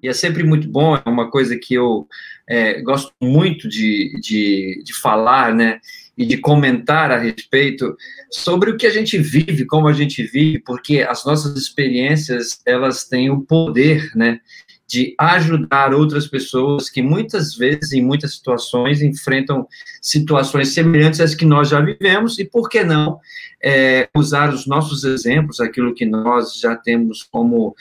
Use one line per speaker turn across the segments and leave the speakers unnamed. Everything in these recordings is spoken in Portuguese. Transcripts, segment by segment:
E é sempre muito bom, é uma coisa que eu gosto muito de falar, né, e de comentar a respeito sobre o que a gente vive, como a gente vive, porque as nossas experiências, elas têm o poder, né, de ajudar outras pessoas que muitas vezes, em muitas situações, enfrentam situações semelhantes às que nós já vivemos, e por que não usar os nossos exemplos, aquilo que nós já temos como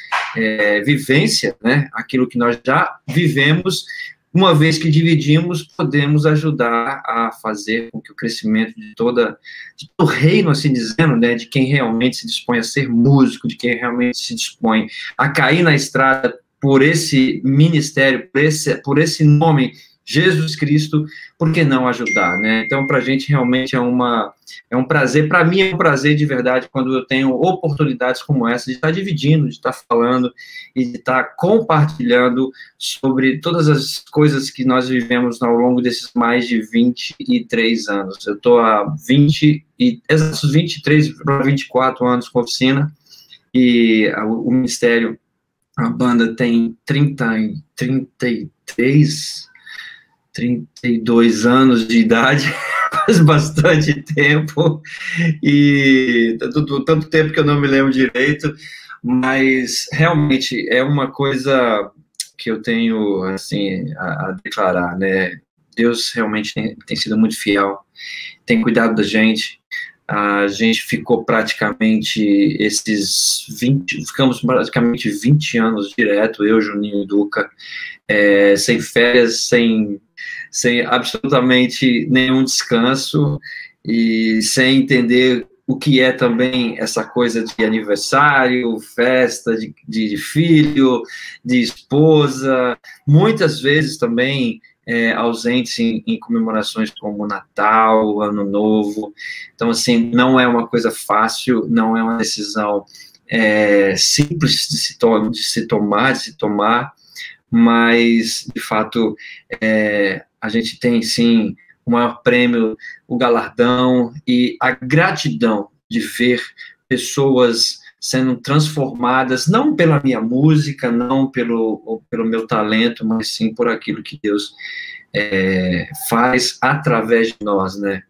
vivência, né, aquilo que nós já vivemos, uma vez que dividimos, podemos ajudar a fazer com que o crescimento de todo o reino, assim dizendo, né, de quem realmente se dispõe a ser músico, de quem realmente se dispõe a cair na estrada por esse ministério, por esse nome, Jesus Cristo, por que não ajudar, né? Então, para a gente realmente é um prazer, para mim é um prazer de verdade quando eu tenho oportunidades como essa, de estar dividindo, de estar falando e de estar compartilhando sobre todas as coisas que nós vivemos ao longo desses mais de 23 anos. Eu estou há 23 para 24 anos com a oficina, e o ministério, a banda tem 32 anos de idade, faz bastante tempo, e tanto tempo que eu não me lembro direito, mas realmente é uma coisa que eu tenho, assim, a declarar, né? Deus realmente tem sido muito fiel, tem cuidado da gente. A gente ficou praticamente ficamos praticamente 20 anos direto, eu, Juninho e Duca, sem férias, sem absolutamente nenhum descanso, e sem entender o que é também essa coisa de aniversário, festa de filho, de esposa, muitas vezes também ausentes em comemorações como Natal, Ano Novo. Então, assim, não é uma coisa fácil, não é uma decisão simples de se tomar, mas, de fato, a gente tem, sim, o maior prêmio, o galardão e a gratidão de ver pessoas sendo transformadas, não pela minha música, não pelo meu talento, mas sim por aquilo que Deus faz através de nós, né?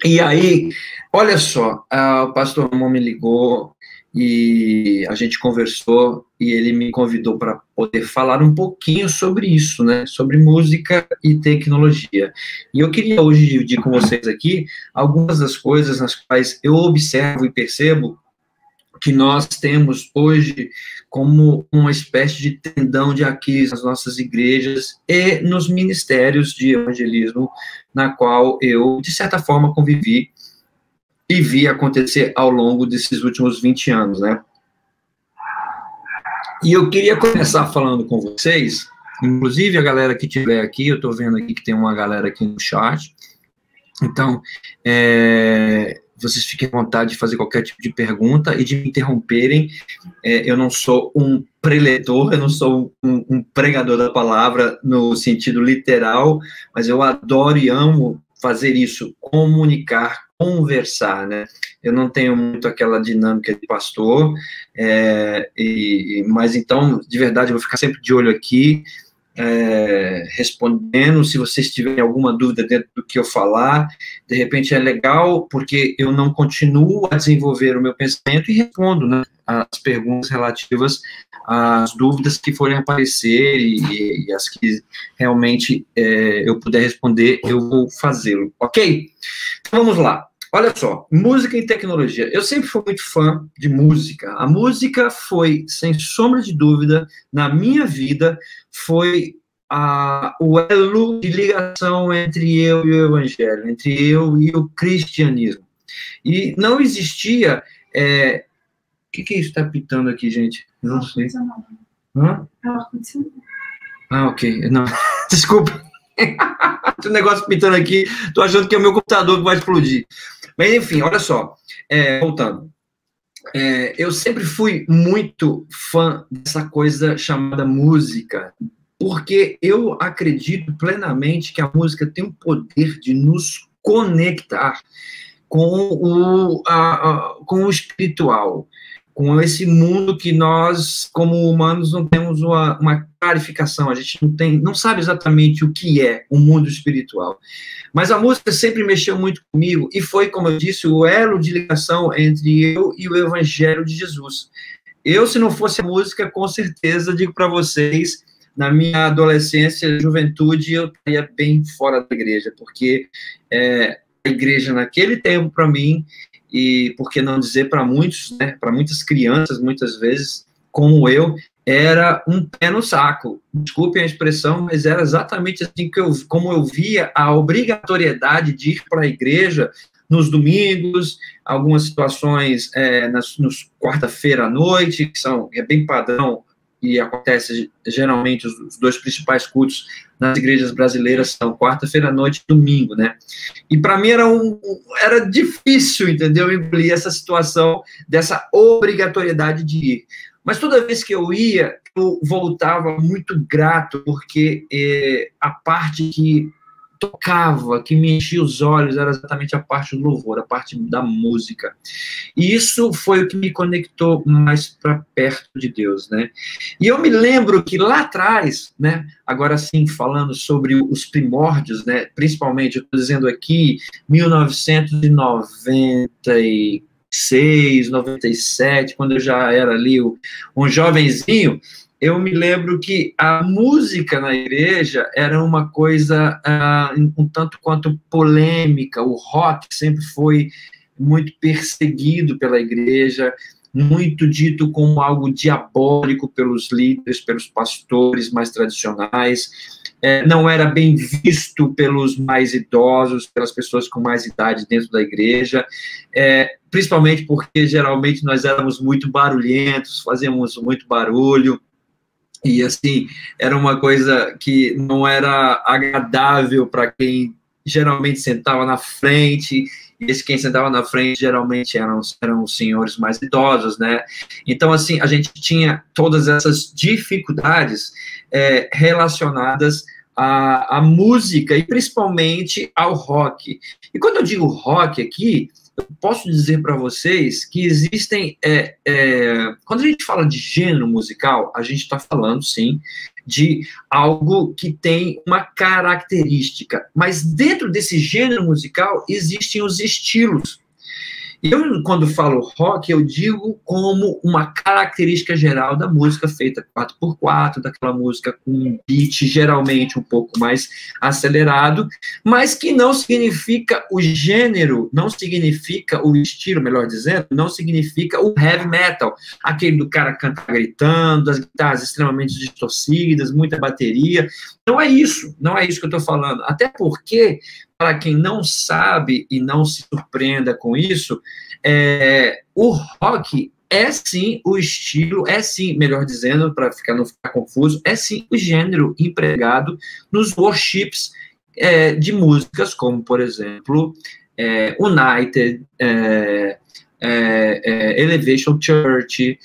E aí, olha só, o pastor Ramon me ligou e a gente conversou, e ele me convidou para poder falar um pouquinho sobre isso, né, sobre música e tecnologia. E eu queria hoje dividir com vocês aqui algumas das coisas nas quais eu observo e percebo que nós temos hoje como uma espécie de tendão de Aquiles nas nossas igrejas e nos ministérios de evangelismo, na qual eu, de certa forma, convivi e vi acontecer ao longo desses últimos 20 anos, né? E eu queria começar falando com vocês, inclusive a galera que estiver aqui, eu estou vendo aqui que tem uma galera aqui no chat, então, vocês fiquem à vontade de fazer qualquer tipo de pergunta e de me interromperem. Eu não sou um preletor, eu não sou um pregador da palavra no sentido literal, mas eu adoro e amo fazer isso, comunicar, conversar, né? Eu não tenho muito aquela dinâmica de pastor, mas então, de verdade, eu vou ficar sempre de olho aqui, respondendo. Se vocês tiverem alguma dúvida dentro do que eu falar, de repente é legal, porque eu não continuo a desenvolver o meu pensamento e respondo, né, as perguntas relativas às dúvidas que forem aparecer, e as que realmente eu puder responder, eu vou fazê-lo, ok? Então vamos lá. Olha só, música e tecnologia. Eu sempre fui muito fã de música. A música foi, sem sombra de dúvida, na minha vida, foi o elo de ligação entre eu e o evangelho, entre eu e o cristianismo. E não existia... O que é isso que está pitando aqui, gente? Não sei. Hã? Ah, ok. Não, desculpa. Tem um negócio pitando aqui, tô achando que é o meu computador que vai explodir. Mas, enfim, olha só, voltando. Eu sempre fui muito fã dessa coisa chamada música, porque eu acredito plenamente que a música tem o poder de nos conectar com o espiritual, com esse mundo que nós, como humanos, não temos uma clarificação, a gente não sabe exatamente o que é o mundo espiritual. Mas a música sempre mexeu muito comigo, e foi, como eu disse, o elo de ligação entre eu e o Evangelho de Jesus. Eu, se não fosse a música, com certeza, digo para vocês, na minha adolescência, juventude, eu estaria bem fora da igreja, porque a igreja naquele tempo, para mim, e por que não dizer para muitos, né, para muitas crianças, muitas vezes, como eu, era um pé no saco. Desculpem a expressão, mas era exatamente assim como eu via a obrigatoriedade de ir para a igreja nos domingos, algumas situações nos quarta-feira à noite, que é bem padrão, e acontece geralmente os dois principais cultos nas igrejas brasileiras são quarta-feira à noite e domingo, né? E para mim era difícil, entendeu? Engolir essa situação dessa obrigatoriedade de ir. Mas toda vez que eu ia, eu voltava muito grato, porque a parte que tocava, que me enchia os olhos, era exatamente a parte do louvor, a parte da música. E isso foi o que me conectou mais para perto de Deus, né? E eu me lembro que lá atrás, né, agora sim, falando sobre os primórdios, né, principalmente, eu estou dizendo aqui, 1996, 97, quando eu já era ali um jovenzinho, eu me lembro que a música na igreja era uma coisa um tanto quanto polêmica. O rock sempre foi muito perseguido pela igreja, muito dito como algo diabólico pelos líderes, pelos pastores mais tradicionais. Não era bem visto pelos mais idosos, pelas pessoas com mais idade dentro da igreja, principalmente porque geralmente nós éramos muito barulhentos, fazíamos muito barulho. E, assim, era uma coisa que não era agradável para quem geralmente sentava na frente, e quem sentava na frente geralmente eram os senhores mais idosos, né? Então, assim, a gente tinha todas essas dificuldades relacionadas à música e principalmente ao rock. E quando eu digo rock aqui, eu posso dizer para vocês que existem, quando a gente fala de gênero musical, a gente está falando, sim, de algo que tem uma característica, mas dentro desse gênero musical existem os estilos. E eu, quando falo rock, eu digo como uma característica geral da música feita 4x4, daquela música com um beat geralmente um pouco mais acelerado, mas que não significa o gênero, não significa o estilo, melhor dizendo, não significa o heavy metal, aquele do cara cantar gritando, as guitarras extremamente distorcidas, muita bateria. Não é isso que eu estou falando. Até porque, para quem não sabe e não se surpreenda com isso, o rock é sim o estilo, é sim, melhor dizendo, para não ficar confuso, é sim o gênero empregado nos worships de músicas, como, por exemplo, United, Elevation Church,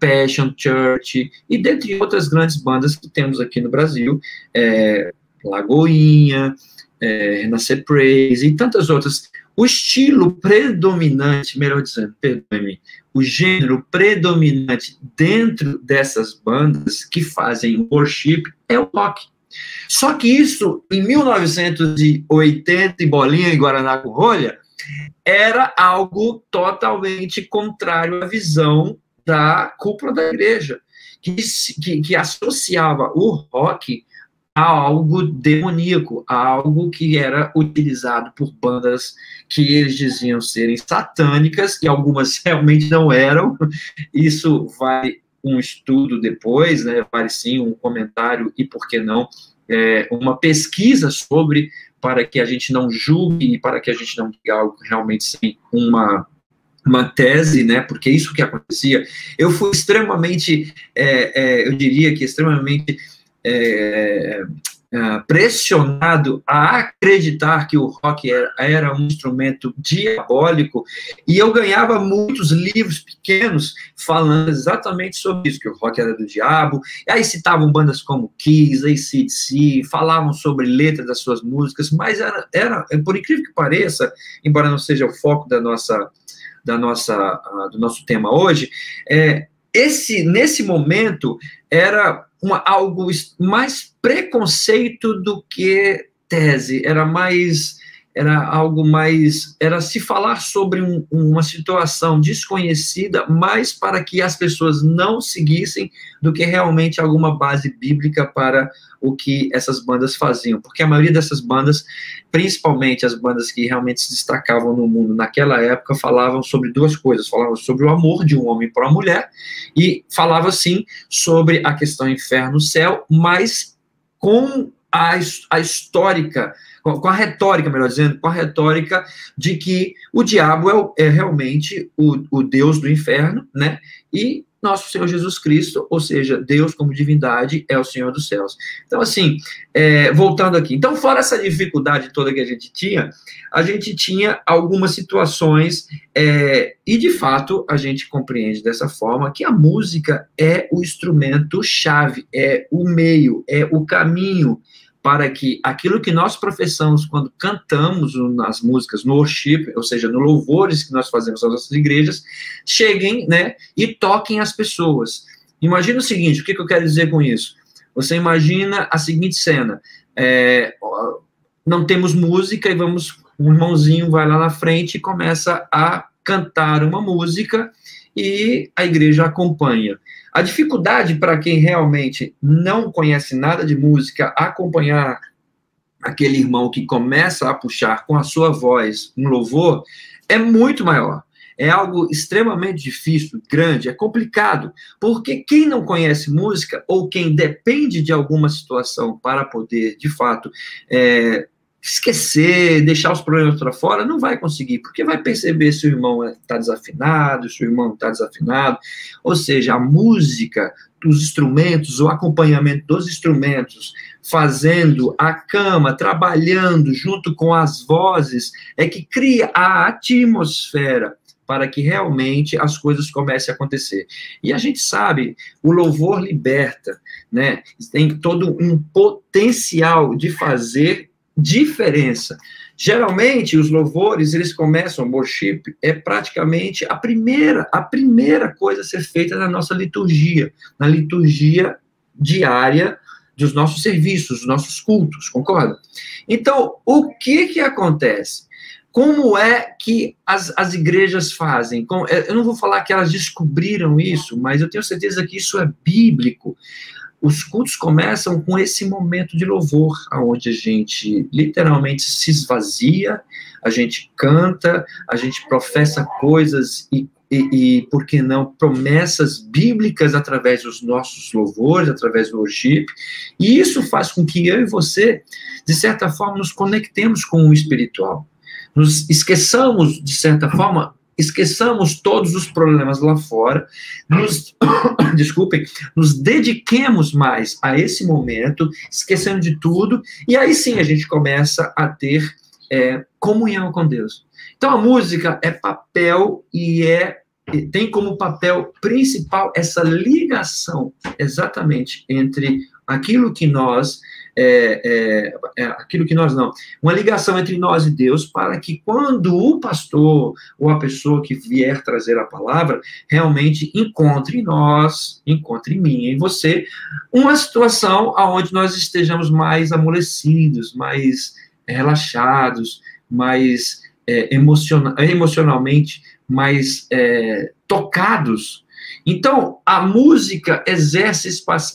Passion Church, e dentre outras grandes bandas que temos aqui no Brasil, Lagoinha, Renascer Praise e tantas outras. O estilo predominante, melhor dizendo, perdoe-me, o gênero predominante dentro dessas bandas que fazem worship é o rock. Só que isso, em 1980, e bolinha e Guaraná com rolha, era algo totalmente contrário à visão da cúpula da igreja, que associava o rock a algo demoníaco, a algo que era utilizado por bandas que eles diziam serem satânicas, e algumas realmente não eram. Isso vai um estudo depois, né? Vale sim um comentário e, por que não, uma pesquisa sobre, para que a gente não julgue e para que a gente não diga algo realmente sem uma tese, né, porque isso que acontecia. Eu fui extremamente, eu diria que extremamente pressionado a acreditar que o rock era um instrumento diabólico, e eu ganhava muitos livros pequenos falando exatamente sobre isso, que o rock era do diabo, e aí citavam bandas como Kiss, AC/DC, falavam sobre letras das suas músicas, mas era, por incrível que pareça, embora não seja o foco do nosso tema hoje, nesse momento era algo mais preconceito do que tese, era se falar sobre uma situação desconhecida, mais para que as pessoas não seguissem do que realmente alguma base bíblica para o que essas bandas faziam, porque a maioria dessas bandas, principalmente as bandas que realmente se destacavam no mundo naquela época, falavam sobre duas coisas, falavam sobre o amor de um homem para uma mulher, e falava, sim, sobre a questão inferno-céu, mas com a histórica, com a retórica, melhor dizendo, com a retórica de que o diabo é realmente o Deus do inferno, né? E nosso Senhor Jesus Cristo, ou seja, Deus como divindade, é o Senhor dos céus. Então, assim, voltando aqui. Então, fora essa dificuldade toda que a gente tinha algumas situações, e, de fato, a gente compreende dessa forma que a música é o instrumento-chave, é o meio, é o caminho para que aquilo que nós professamos quando cantamos nas músicas, no worship, ou seja, no louvores que nós fazemos nas nossas igrejas, cheguem, né, e toquem as pessoas. Imagina o seguinte, o que eu quero dizer com isso? Você imagina a seguinte cena, não temos música e um irmãozinho vai lá na frente e começa a cantar uma música e a igreja acompanha. A dificuldade para quem realmente não conhece nada de música acompanhar aquele irmão que começa a puxar com a sua voz um louvor é muito maior. É algo extremamente difícil, grande, é complicado, porque quem não conhece música ou quem depende de alguma situação para poder, de fato, esquecer, deixar os problemas para fora, não vai conseguir, porque vai perceber se o irmão está desafinado, se o irmão não está desafinado, ou seja, a música, os instrumentos, o acompanhamento dos instrumentos, fazendo a cama, trabalhando junto com as vozes, é que cria a atmosfera para que realmente as coisas comecem a acontecer. E a gente sabe, o louvor liberta, né? Tem todo um potencial de fazer diferença. Geralmente, os louvores, eles começam, worship, é praticamente a primeira coisa a ser feita na nossa liturgia, na liturgia diária dos nossos serviços, dos nossos cultos, concorda? Então, o que acontece? Como é que as igrejas fazem? Eu não vou falar que elas descobriram isso, mas eu tenho certeza que isso é bíblico. Os cultos começam com esse momento de louvor, onde a gente literalmente se esvazia, a gente canta, a gente professa coisas e, por que não, promessas bíblicas através dos nossos louvores, através do worship, e isso faz com que eu e você, de certa forma, nos conectemos com o espiritual. Nos esqueçamos, de certa forma, esqueçamos todos os problemas lá fora, nos dediquemos mais a esse momento, esquecendo de tudo, e aí sim a gente começa a ter comunhão com Deus. Então a música é papel e tem como papel principal essa ligação, exatamente, entre aquilo que nós uma ligação entre nós e Deus, para que quando o pastor ou a pessoa que vier trazer a palavra realmente encontre em nós, encontre em mim, em você, uma situação onde nós estejamos mais amolecidos, mais relaxados, mais emocionalmente mais tocados. Então, a música exerce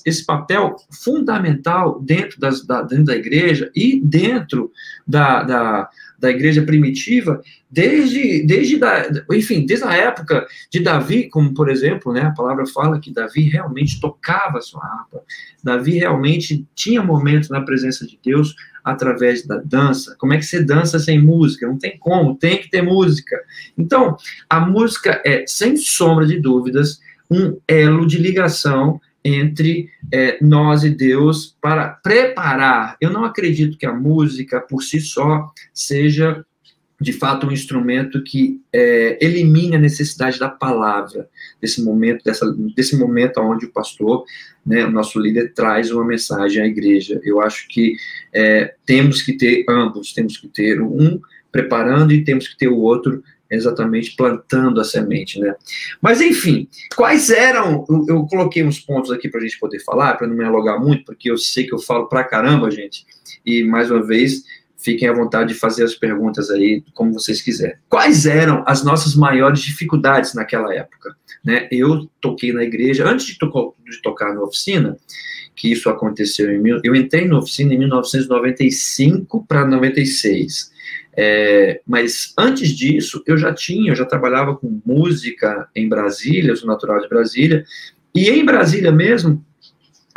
esse papel fundamental dentro da igreja e dentro da igreja primitiva, desde a época de Davi, como, por exemplo, né, a palavra fala que Davi realmente tocava a sua harpa, Davi realmente tinha momentos na presença de Deus através da dança. Como é que você dança sem música? Não tem como, tem que ter música. Então, a música é, sem sombra de dúvidas, um elo de ligação entre nós e Deus para preparar. Eu não acredito que a música, por si só, seja, de fato, um instrumento que elimine a necessidade da palavra, desse momento onde o pastor, né, o nosso líder, traz uma mensagem à igreja. Eu acho que temos que ter ambos, temos que ter um preparando e temos que ter o outro exatamente plantando a semente, né? Mas, enfim, quais eram... Eu coloquei uns pontos aqui para a gente poder falar, para não me alongar muito, porque eu sei que eu falo pra caramba, gente, e, mais uma vez, fiquem à vontade de fazer as perguntas aí, como vocês quiserem. Quais eram as nossas maiores dificuldades naquela época? Né? Eu toquei na igreja, antes de tocar na oficina, que isso aconteceu eu entrei na oficina em 1995 para 96. Mas antes disso, eu já trabalhava com música em Brasília, eu sou natural de Brasília, e em Brasília mesmo,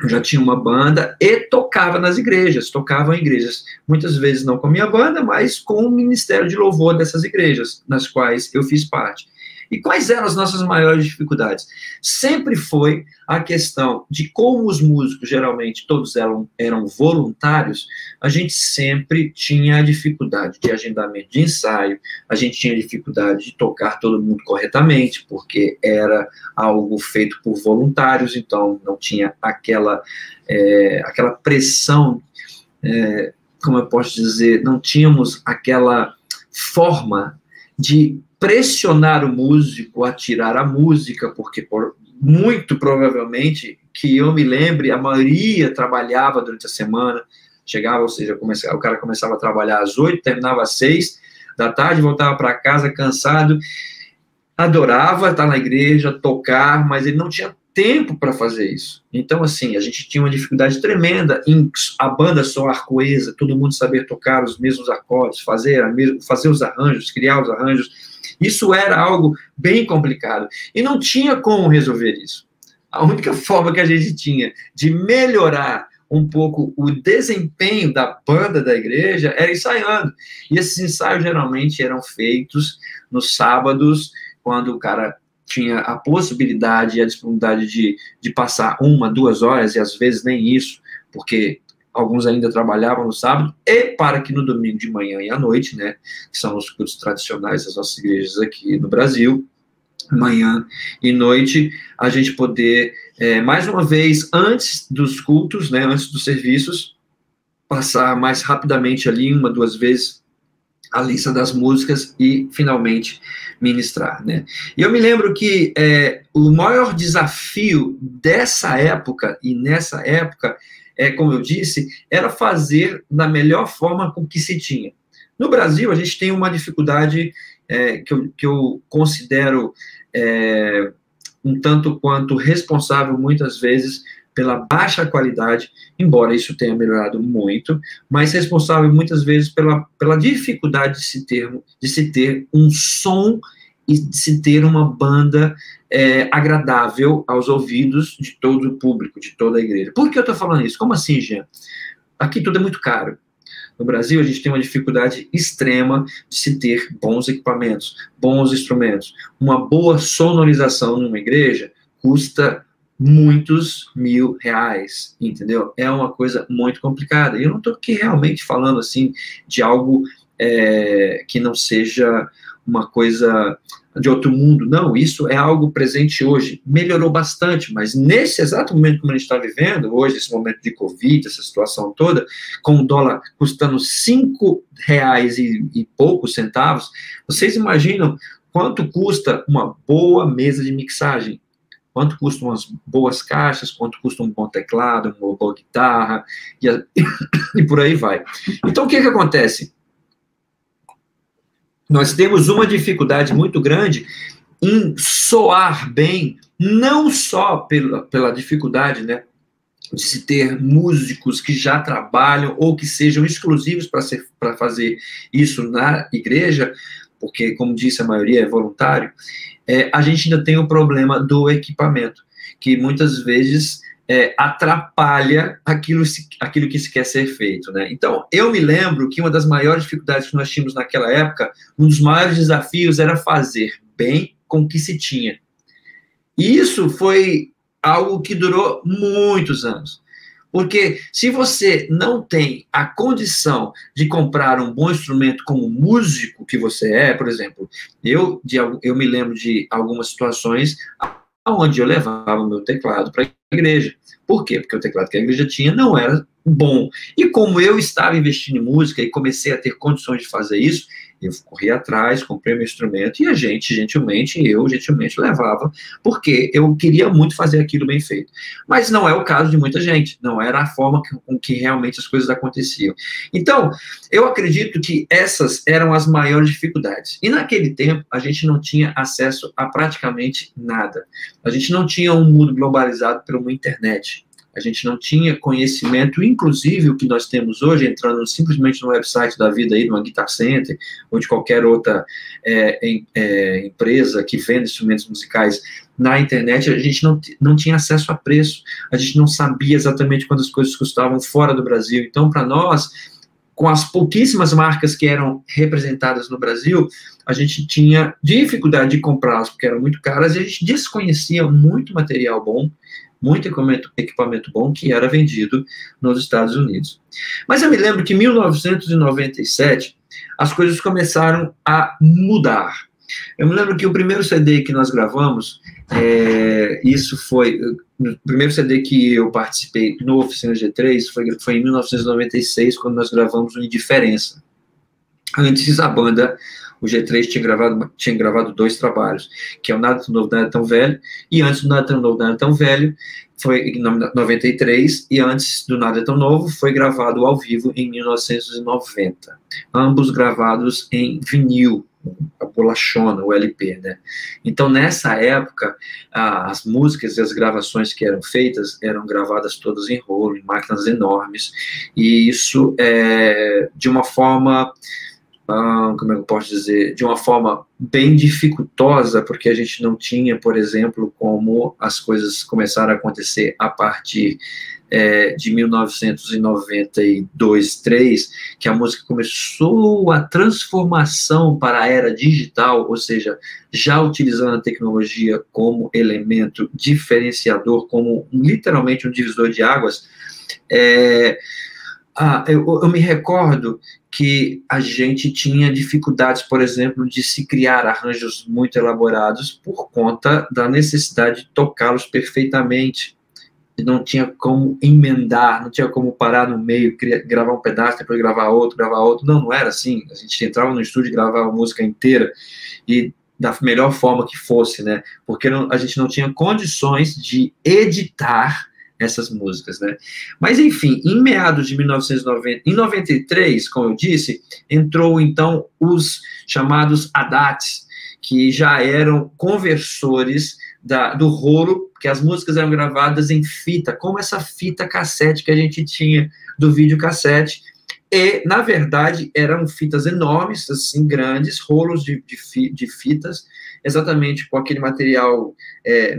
eu já tinha uma banda e tocava nas igrejas, tocava em igrejas, muitas vezes não com a minha banda, mas com o ministério de louvor dessas igrejas, nas quais eu fiz parte. E quais eram as nossas maiores dificuldades? Sempre foi a questão de como os músicos, geralmente, todos eram voluntários, a gente sempre tinha a dificuldade de agendamento de ensaio, a gente tinha dificuldade de tocar todo mundo corretamente, porque era algo feito por voluntários, então não tinha aquela pressão, como eu posso dizer, não tínhamos aquela forma de pressionar o músico a tirar a música, porque muito provavelmente, que eu me lembre, a maioria trabalhava durante a semana, chegava, ou seja, o cara começava a trabalhar às 8, terminava às 6 da tarde, voltava para casa cansado, adorava estar na igreja, tocar, mas ele não tinha tempo para fazer isso. Então, assim, a gente tinha uma dificuldade tremenda em a banda soar coesa, todo mundo saber tocar os mesmos acordes, fazer os arranjos, criar os arranjos. Isso era algo bem complicado. E não tinha como resolver isso. A única forma que a gente tinha de melhorar um pouco o desempenho da banda da igreja era ensaiando. E esses ensaios geralmente eram feitos nos sábados, quando o cara tinha a possibilidade e a disponibilidade de passar 1, 2 horas, e às vezes nem isso, porque alguns ainda trabalhavam no sábado, e para que no domingo de manhã e à noite, né, que são os cultos tradicionais das nossas igrejas aqui no Brasil, manhã e noite, a gente poder, mais uma vez, antes dos cultos, né, antes dos serviços, passar mais rapidamente ali, 1, 2 vezes, a lista das músicas e, finalmente, ministrar, né? E eu me lembro que o maior desafio dessa época, e nessa época, como eu disse, era fazer da melhor forma com que se tinha. No Brasil, a gente tem uma dificuldade que eu considero um tanto quanto responsável, muitas vezes, pela baixa qualidade, embora isso tenha melhorado muito, mas responsável, muitas vezes, pela dificuldade de se ter um som e de se ter uma banda agradável aos ouvidos de todo o público, de toda a igreja. Por que eu estou falando isso? Como assim, Jean? Aqui tudo é muito caro. No Brasil, a gente tem uma dificuldade extrema de se ter bons equipamentos, bons instrumentos. Uma boa sonorização numa igreja custa muitos R$1.000, entendeu? É uma coisa muito complicada. E eu não estou aqui realmente falando, assim, de algo que não seja uma coisa de outro mundo. Não, isso é algo presente hoje. Melhorou bastante, mas nesse exato momento como a gente está vivendo, hoje, esse momento de Covid, essa situação toda, com o dólar custando R$5 e poucos centavos, vocês imaginam quanto custa uma boa mesa de mixagem? Quanto custam umas boas caixas, quanto custa um bom teclado, uma boa guitarra, e por aí vai. Então, o que acontece? Nós temos uma dificuldade muito grande em soar bem, não só pela dificuldade, né, de se ter músicos que já trabalham ou que sejam exclusivos para fazer isso na igreja, porque, como disse, a maioria é voluntário, a gente ainda tem o problema do equipamento, que muitas vezes atrapalha aquilo que se quer ser feito, né? Então, eu me lembro que uma das maiores dificuldades que nós tínhamos naquela época, um dos maiores desafios era fazer bem com o que se tinha. E isso foi algo que durou muitos anos. Porque se você não tem a condição de comprar um bom instrumento como músico que você é, por exemplo, eu me lembro de algumas situações onde eu levava o meu teclado para a igreja. Por quê? Porque o teclado que a igreja tinha não era bom. E como eu estava investindo em música e comecei a ter condições de fazer isso, eu corri atrás, comprei meu instrumento e eu gentilmente levava, porque eu queria muito fazer aquilo bem feito. Mas não é o caso de muita gente, não era a forma com que realmente as coisas aconteciam. Então, eu acredito que essas eram as maiores dificuldades. E naquele tempo, a gente não tinha acesso a praticamente nada. A gente não tinha um mundo globalizado por uma internet. A gente não tinha conhecimento, inclusive o que nós temos hoje, entrando simplesmente no website da vida aí, de uma Guitar Center, ou de qualquer outra empresa que vende instrumentos musicais na internet, a gente não tinha acesso a preço, a gente não sabia exatamente quantas coisas custavam fora do Brasil. Então, para nós, com as pouquíssimas marcas que eram representadas no Brasil, a gente tinha dificuldade de comprá-las, porque eram muito caras, e a gente desconhecia muito material bom, muito equipamento bom que era vendido nos Estados Unidos. Mas eu me lembro que em 1997, as coisas começaram a mudar. Eu me lembro que o primeiro CD que nós gravamos, isso foi... O primeiro CD que eu participei no Oficina G3 foi em 1996, quando nós gravamos o Indiferença. Antes, a banda, o G3, tinha gravado 2 trabalhos, que é o Nada Tão Novo, Nada Tão Velho, e antes do Nada Tão Novo, Nada Tão Velho, foi em 93, e antes do Nada Tão Novo, foi gravado ao vivo em 1990. Ambos gravados em vinil, a bolachona, o LP, né? Então, nessa época, as músicas e as gravações que eram feitas eram gravadas todas em rolo, em máquinas enormes, e isso de uma forma... como eu posso dizer, de uma forma bem dificultosa, porque a gente não tinha, por exemplo, como as coisas começaram a acontecer a partir de 1992, 3, que a música começou a transformação para a era digital, ou seja, já utilizando a tecnologia como elemento diferenciador, como literalmente um divisor de águas. Eu me recordo que a gente tinha dificuldades, por exemplo, de se criar arranjos muito elaborados por conta da necessidade de tocá-los perfeitamente. E não tinha como emendar, não tinha como parar no meio, gravar um pedaço, depois gravar outro. Não era assim. A gente entrava no estúdio e gravava a música inteira, e da melhor forma que fosse, né? Porque a gente não tinha condições de editar essas músicas, né? Mas, enfim, em meados de 1990, em 93, como eu disse, entrou, então, os chamados ADATs, que já eram conversores do rolo, que as músicas eram gravadas em fita, como essa fita cassete que a gente tinha do videocassete, e, na verdade, eram fitas enormes, assim, grandes, rolos de fitas, exatamente com aquele material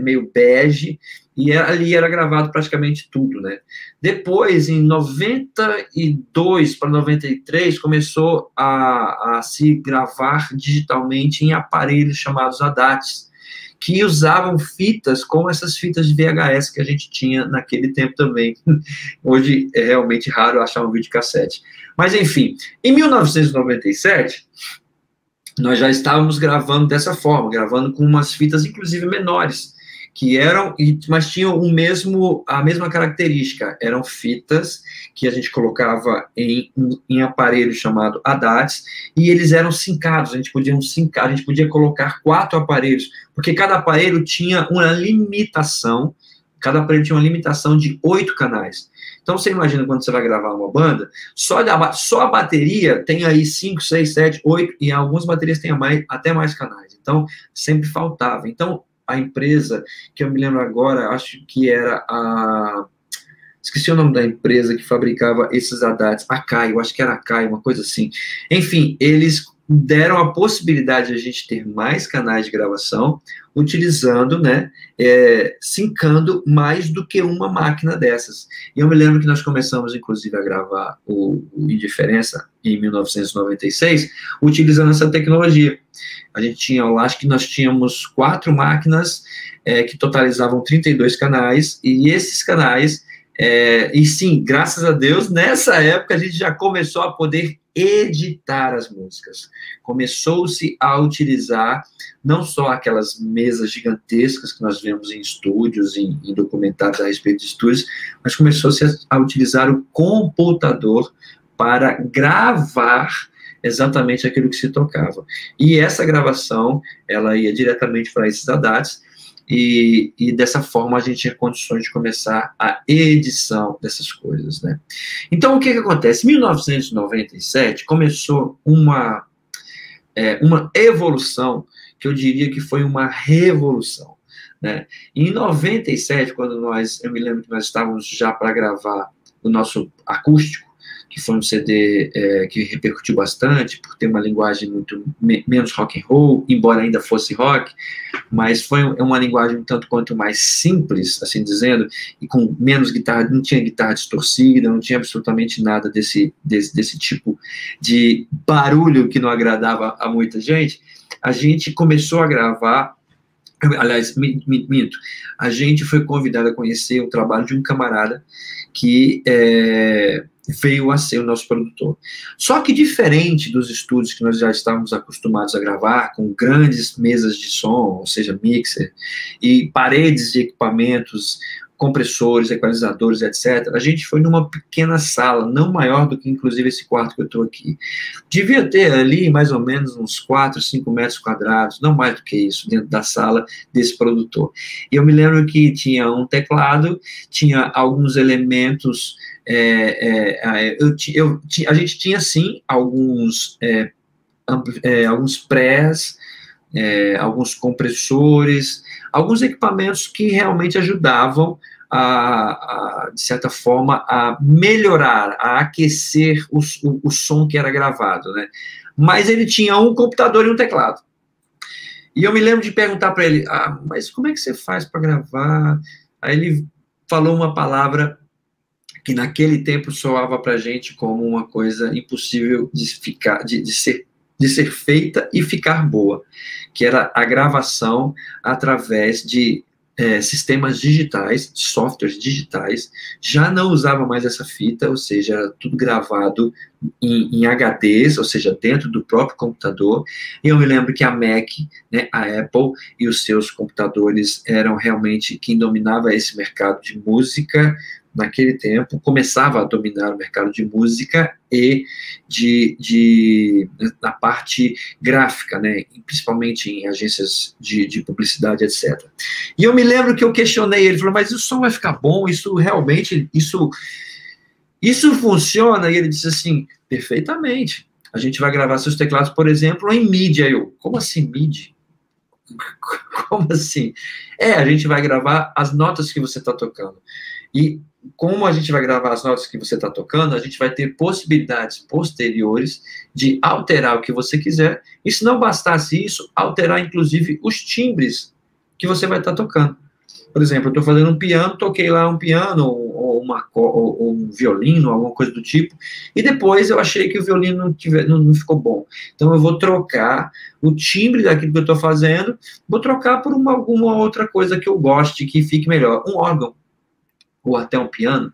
meio bege, e ali era gravado praticamente tudo, né? Depois, em 92 para 93, começou a se gravar digitalmente em aparelhos chamados ADATs, que usavam fitas como essas fitas de VHS que a gente tinha naquele tempo também. Hoje é realmente raro achar um videocassete. Mas, enfim, em 1997, nós já estávamos gravando dessa forma, gravando com umas fitas, inclusive, menores, que eram, mas tinham a mesma característica, eram fitas que a gente colocava em aparelho chamado ADATs, e eles eram sincados, a gente podia colocar 4 aparelhos, porque cada aparelho tinha uma limitação, de 8 canais. Então, você imagina quando você vai gravar uma banda, só a bateria tem aí 5, 6, 7, 8, e algumas baterias têm até mais canais. Então, sempre faltava. Então, a empresa, que eu me lembro agora, acho que era esqueci o nome da empresa que fabricava esses ADATs, Akai, eu acho que era Akai, uma coisa assim. Enfim, eles deram a possibilidade de a gente ter mais canais de gravação, utilizando, né, sincando mais do que uma máquina dessas. E eu me lembro que nós começamos, inclusive, a gravar o Indiferença em 1996, utilizando essa tecnologia. A gente tinha, eu acho que nós tínhamos 4 máquinas que totalizavam 32 canais, e esses canais, e sim, graças a Deus, nessa época a gente já começou a poder editar as músicas. Começou-se a utilizar não só aquelas mesas gigantescas que nós vemos em estúdios, em documentários a respeito de estúdios, mas começou-se a utilizar o computador para gravar exatamente aquilo que se tocava. E essa gravação, ela ia diretamente para esses ADATs, e dessa forma a gente tinha condições de começar a edição dessas coisas, né? Então, o que acontece? Em 1997, começou uma evolução, que eu diria que foi uma revolução, né? Em 97, quando eu me lembro que nós estávamos já para gravar o nosso acústico, que foi um CD que repercutiu bastante, por ter uma linguagem muito menos rock and roll, embora ainda fosse rock, mas foi uma linguagem um tanto quanto mais simples, assim dizendo, e com menos guitarra, não tinha guitarra distorcida, não tinha absolutamente nada desse tipo de barulho que não agradava a muita gente. A gente começou a gravar, aliás, minto, a gente foi convidado a conhecer o trabalho de um camarada que veio a ser o nosso produtor. Só que diferente dos estúdios que nós já estávamos acostumados a gravar, com grandes mesas de som, ou seja, mixer, e paredes de equipamentos, compressores, equalizadores, etc., a gente foi numa pequena sala, não maior do que, inclusive, esse quarto que eu estou aqui. Devia ter ali, mais ou menos, uns 4, 5 metros quadrados, não mais do que isso, dentro da sala desse produtor. E eu me lembro que tinha um teclado, tinha alguns elementos, a gente tinha, sim, alguns prés, alguns compressores, alguns equipamentos que realmente ajudavam de certa forma, a melhorar, a aquecer o som que era gravado, né? Mas ele tinha um computador e um teclado. E eu me lembro de perguntar para ele, mas como é que você faz para gravar? Aí ele falou uma palavra que naquele tempo soava para a gente como uma coisa impossível de ser feita e ficar boa, que era a gravação através de sistemas digitais, softwares digitais. Já não usava mais essa fita, ou seja, era tudo gravado em HDs, ou seja, dentro do próprio computador. E eu me lembro que a Mac, né, a Apple e os seus computadores eram realmente quem dominava esse mercado de música. Naquele tempo, começava a dominar o mercado de música e na parte gráfica, né, principalmente em agências de publicidade, etc. E eu me lembro que eu questionei ele, falou, mas o som vai ficar bom? Isso realmente, isso funciona? E ele disse assim, perfeitamente. A gente vai gravar seus teclados, por exemplo, em MIDI. Aí eu, como assim MIDI? Como assim? A gente vai gravar as notas que você está tocando. E como a gente vai gravar as notas que você está tocando, a gente vai ter possibilidades posteriores de alterar o que você quiser, e se não bastasse isso, alterar inclusive os timbres que você vai estar tocando. Por exemplo, eu estou fazendo um piano, toquei lá um piano, ou um violino, alguma coisa do tipo, e depois eu achei que o violino não ficou bom. Então eu vou trocar o timbre daquilo que eu estou fazendo, vou trocar por alguma outra coisa que eu goste, que fique melhor. Um órgão, ou até um piano.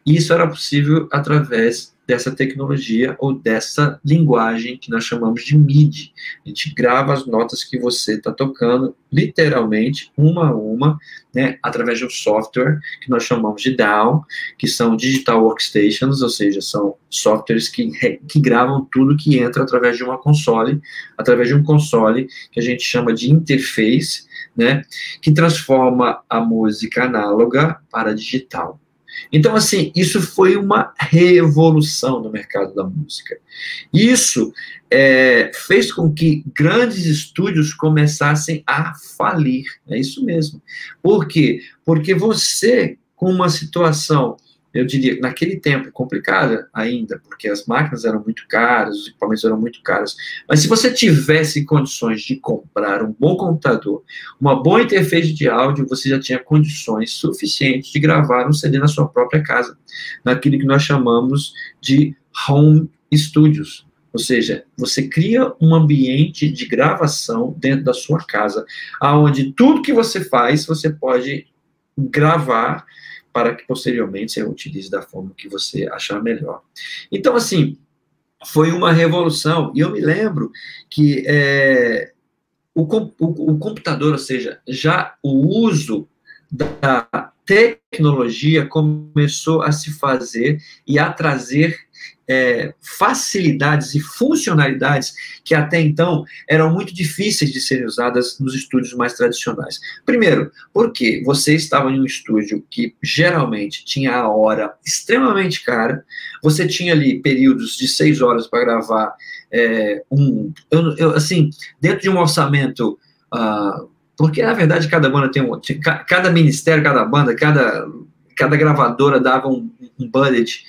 E isso era possível através dessa tecnologia ou dessa linguagem que nós chamamos de MIDI. A gente grava as notas que você está tocando, literalmente, uma a uma, né, através de um software que nós chamamos de DAW, que são Digital Workstations, ou seja, são softwares que gravam tudo que entra através de um console que a gente chama de interface, né, que transforma a música análoga para digital. Então, assim, isso foi uma revolução no mercado da música. Isso fez com que grandes estúdios começassem a falir. É isso mesmo. Por quê? Porque você, com uma situação eu diria, naquele tempo, complicada ainda, porque as máquinas eram muito caras, os equipamentos eram muito caros, mas se você tivesse condições de comprar um bom computador, uma boa interface de áudio, você já tinha condições suficientes de gravar um CD na sua própria casa, naquilo que nós chamamos de home studios. Ou seja, você cria um ambiente de gravação dentro da sua casa, onde tudo que você faz, você pode gravar para que posteriormente você utilize da forma que você achar melhor. Então, assim, foi uma revolução. E eu me lembro que o computador, ou seja, já o uso da tecnologia começou a se fazer e a trazer facilidades e funcionalidades que até então eram muito difíceis de serem usadas nos estúdios mais tradicionais. Primeiro, porque você estava em um estúdio que geralmente tinha a hora extremamente cara, você tinha ali períodos de 6 horas para gravar assim, dentro de um orçamento, porque na verdade cada banda cada ministério, cada banda, cada gravadora dava um budget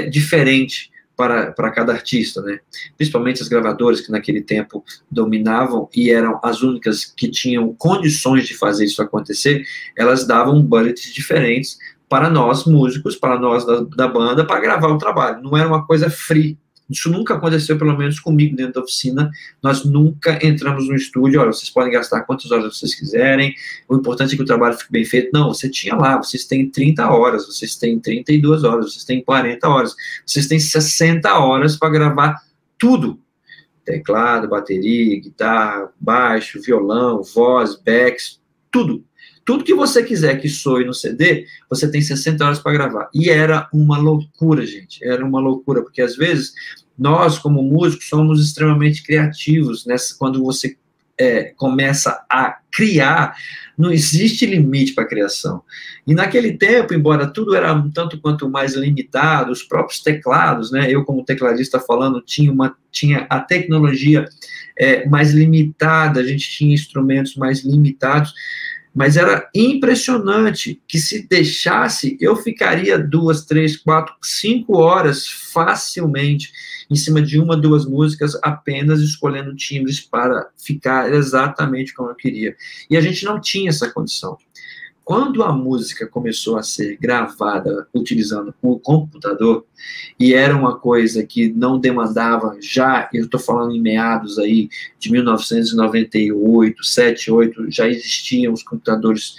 diferente para cada artista, né? Principalmente as gravadoras que naquele tempo dominavam e eram as únicas que tinham condições de fazer isso acontecer, elas davam budgets diferentes para nós músicos, para nós da banda, para gravar o trabalho. Não era uma coisa free. Isso nunca aconteceu, pelo menos comigo, dentro da oficina. Nós nunca entramos no estúdio, olha, vocês podem gastar quantas horas vocês quiserem, o importante é que o trabalho fique bem feito. Não, você tinha lá, vocês têm 30 horas, vocês têm 32 horas, vocês têm 40 horas, vocês têm 60 horas para gravar tudo. Teclado, bateria, guitarra, baixo, violão, voz, backs, tudo. Tudo que você quiser que soe no CD, você tem 60 horas para gravar. E era uma loucura, gente. Era uma loucura, porque às vezes nós, como músicos, somos extremamente criativos. Quando você começa a criar, não existe limite para a criação. E naquele tempo, embora tudo era um tanto quanto mais limitado, os próprios teclados, né? Eu, como tecladista falando, tinha a tecnologia mais limitada, a gente tinha instrumentos mais limitados. Mas era impressionante que se deixasse, eu ficaria 2, 3, 4, 5 horas facilmente em cima de 1, 2 músicas, apenas escolhendo timbres para ficar exatamente como eu queria. E a gente não tinha essa condição. Quando a música começou a ser gravada utilizando o computador, e era uma coisa que não demandava já, eu estou falando em meados aí de 1998, 7, 8, já existiam os computadores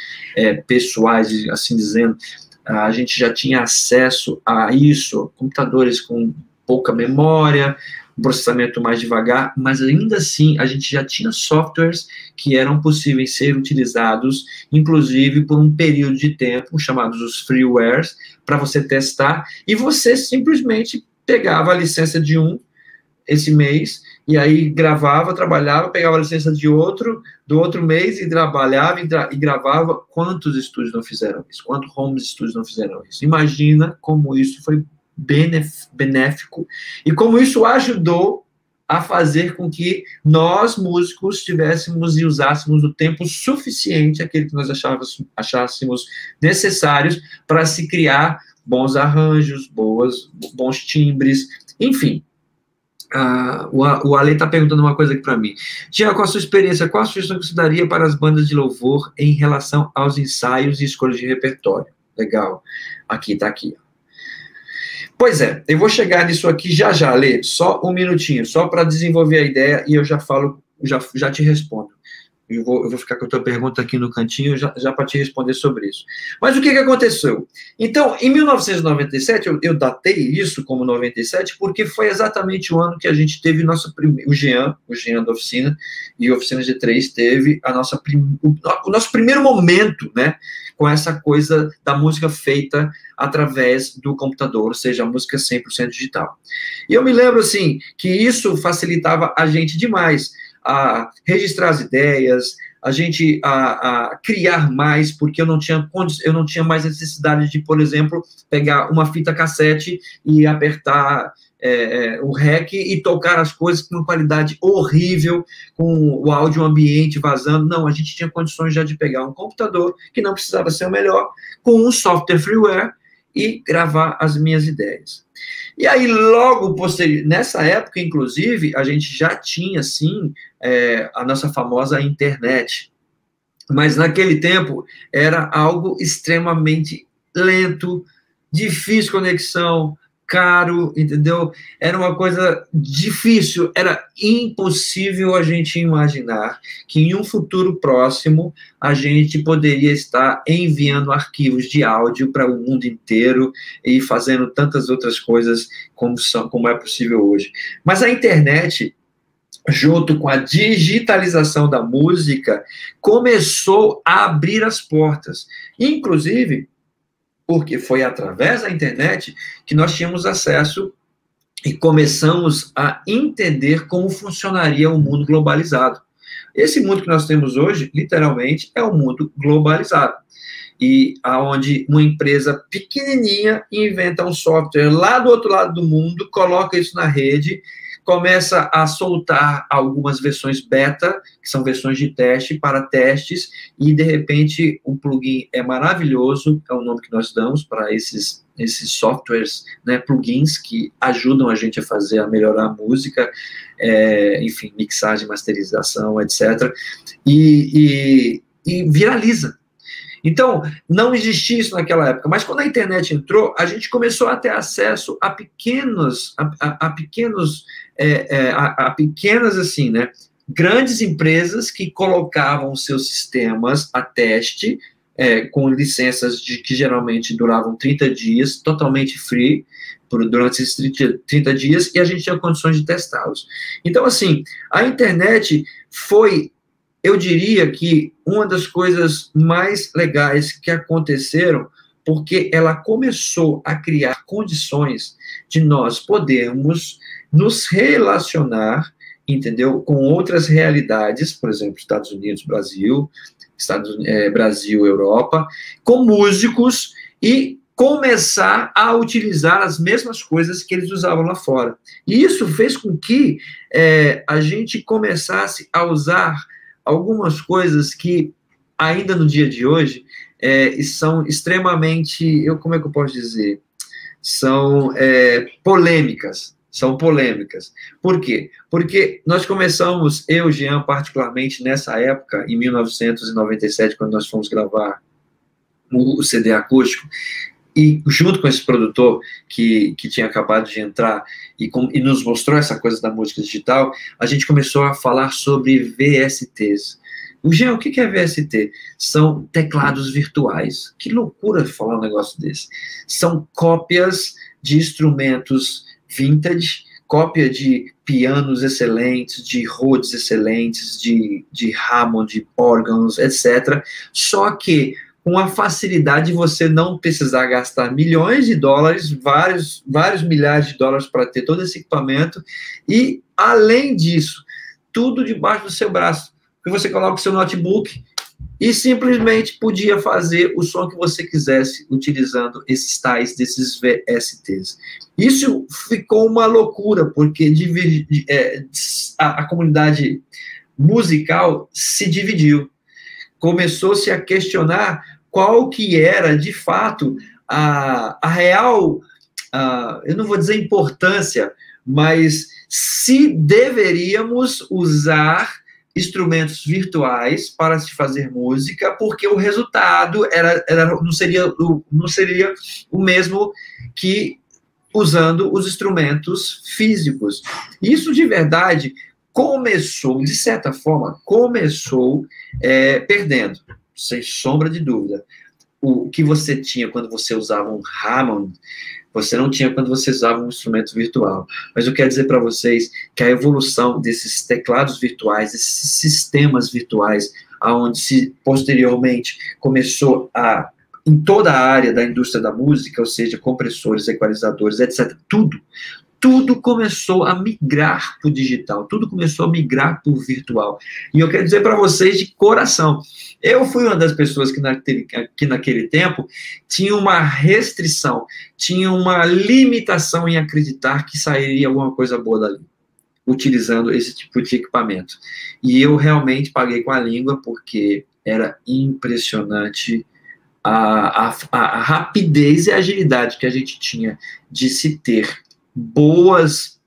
pessoais, assim dizendo, a gente já tinha acesso a isso, computadores com pouca memória, um processamento mais devagar, mas ainda assim a gente já tinha softwares que eram possíveis ser utilizados, inclusive por um período de tempo, chamados os freewares, para você testar, e você simplesmente pegava a licença de esse mês, e aí gravava, trabalhava, pegava a licença do outro mês, e trabalhava e gravava. Quantos estúdios não fizeram isso? Quantos home studios não fizeram isso? Imagina como isso foi benéfico, e como isso ajudou a fazer com que nós, músicos, tivéssemos e usássemos o tempo suficiente, aquele que nós achássemos necessários, para se criar bons arranjos, bons timbres, enfim. O Ale está perguntando uma coisa aqui para mim. Tiago, com a sua experiência, qual a sugestão que você daria para as bandas de louvor em relação aos ensaios e escolhas de repertório? Legal. Aqui, tá aqui. Pois é, eu vou chegar nisso aqui já, Lê, só um minutinho, só para desenvolver a ideia, e eu já falo, já te respondo. Eu vou ficar com a tua pergunta aqui no cantinho, já para te responder sobre isso. Mas o que aconteceu? Então, em 1997, eu datei isso como 97, porque foi exatamente o ano que a gente teve o Jean da oficina, e a Oficina G3 teve o nosso primeiro momento, né, com essa coisa da música feita através do computador, ou seja, a música 100% digital. E eu me lembro, assim, que isso facilitava a gente demais, a registrar as ideias, a gente a criar mais, porque eu não tinha mais necessidade de, por exemplo, pegar uma fita cassete e apertar o REC e tocar as coisas com uma qualidade horrível, com o áudio ambiente vazando. Não, a gente tinha condições já de pegar um computador, que não precisava ser o melhor, com um software freeware, e gravar as minhas ideias. E aí, logo posterior, nessa época, inclusive, a gente já tinha, sim, a nossa famosa internet. Mas naquele tempo era algo extremamente lento, difícil conexão, caro, entendeu? Era uma coisa difícil, era impossível a gente imaginar que em um futuro próximo a gente poderia estar enviando arquivos de áudio para o mundo inteiro e fazendo tantas outras coisas como é possível hoje. Mas a internet, junto com a digitalização da música, começou a abrir as portas. Inclusive, porque foi através da internet que nós tínhamos acesso e começamos a entender como funcionaria o mundo globalizado. Esse mundo que nós temos hoje, literalmente, é um mundo globalizado. E aonde uma empresa pequenininha inventa um software lá do outro lado do mundo, coloca isso na rede, começa a soltar algumas versões beta, que são versões de teste para testes, e de repente o plugin é maravilhoso, é o nome que nós damos para esses softwares, né, plugins que ajudam a gente a melhorar a música, enfim, mixagem, masterização, etc. E viraliza. Então, não existia isso naquela época, mas quando a internet entrou, a gente começou a ter acesso a pequenas, assim, né, grandes empresas que colocavam seus sistemas a teste, com licenças que geralmente duravam 30 dias, totalmente free, durante esses 30 dias, e a gente tinha condições de testá-los. Então, assim, a internet foi, eu diria que uma das coisas mais legais que aconteceram, porque ela começou a criar condições de nós podermos nos relacionar, entendeu, com outras realidades, por exemplo, Estados Unidos, Brasil, Brasil, Europa, com músicos e começar a utilizar as mesmas coisas que eles usavam lá fora. E isso fez com que a gente começasse a usar algumas coisas que, ainda no dia de hoje, são extremamente, como é que eu posso dizer? São polêmicas. São polêmicas. Por quê? Porque nós começamos, eu, Jean, particularmente, nessa época, em 1997, quando nós fomos gravar o CD acústico, e junto com esse produtor que tinha acabado de entrar e nos mostrou essa coisa da música digital, a gente começou a falar sobre VSTs. Jean, o que é VST? São teclados virtuais. Que loucura falar um negócio desse. São cópias de instrumentos vintage, cópia de pianos excelentes, de Rhodes excelentes, de Hammond, de órgãos, etc. Só que com a facilidade de você não precisar gastar milhões de dólares, vários milhares de dólares para ter todo esse equipamento, e, além disso, tudo debaixo do seu braço, que você coloca o seu notebook e simplesmente podia fazer o som que você quisesse utilizando desses VSTs. Isso ficou uma loucura, porque a comunidade musical se dividiu. Começou-se a questionar qual que era, de fato, a real, eu não vou dizer importância, mas se deveríamos usar instrumentos virtuais para se fazer música, porque o resultado não seria o mesmo que usando os instrumentos físicos. Isso, de verdade, começou, de certa forma, perdendo, sem sombra de dúvida. O que você tinha quando você usava um Hammond, você não tinha quando você usava um instrumento virtual. Mas eu quero dizer para vocês que a evolução desses teclados virtuais, desses sistemas virtuais, onde se posteriormente começou em toda a área da indústria da música, ou seja, compressores, equalizadores, etc., tudo começou a migrar para o digital, tudo começou a migrar para o virtual. E eu quero dizer para vocês de coração, eu fui uma das pessoas que naquele tempo tinha uma restrição, tinha uma limitação em acreditar que sairia alguma coisa boa dali, utilizando esse tipo de equipamento. E eu realmente paguei com a língua, porque era impressionante a rapidez e a agilidade que a gente tinha de se ter boas,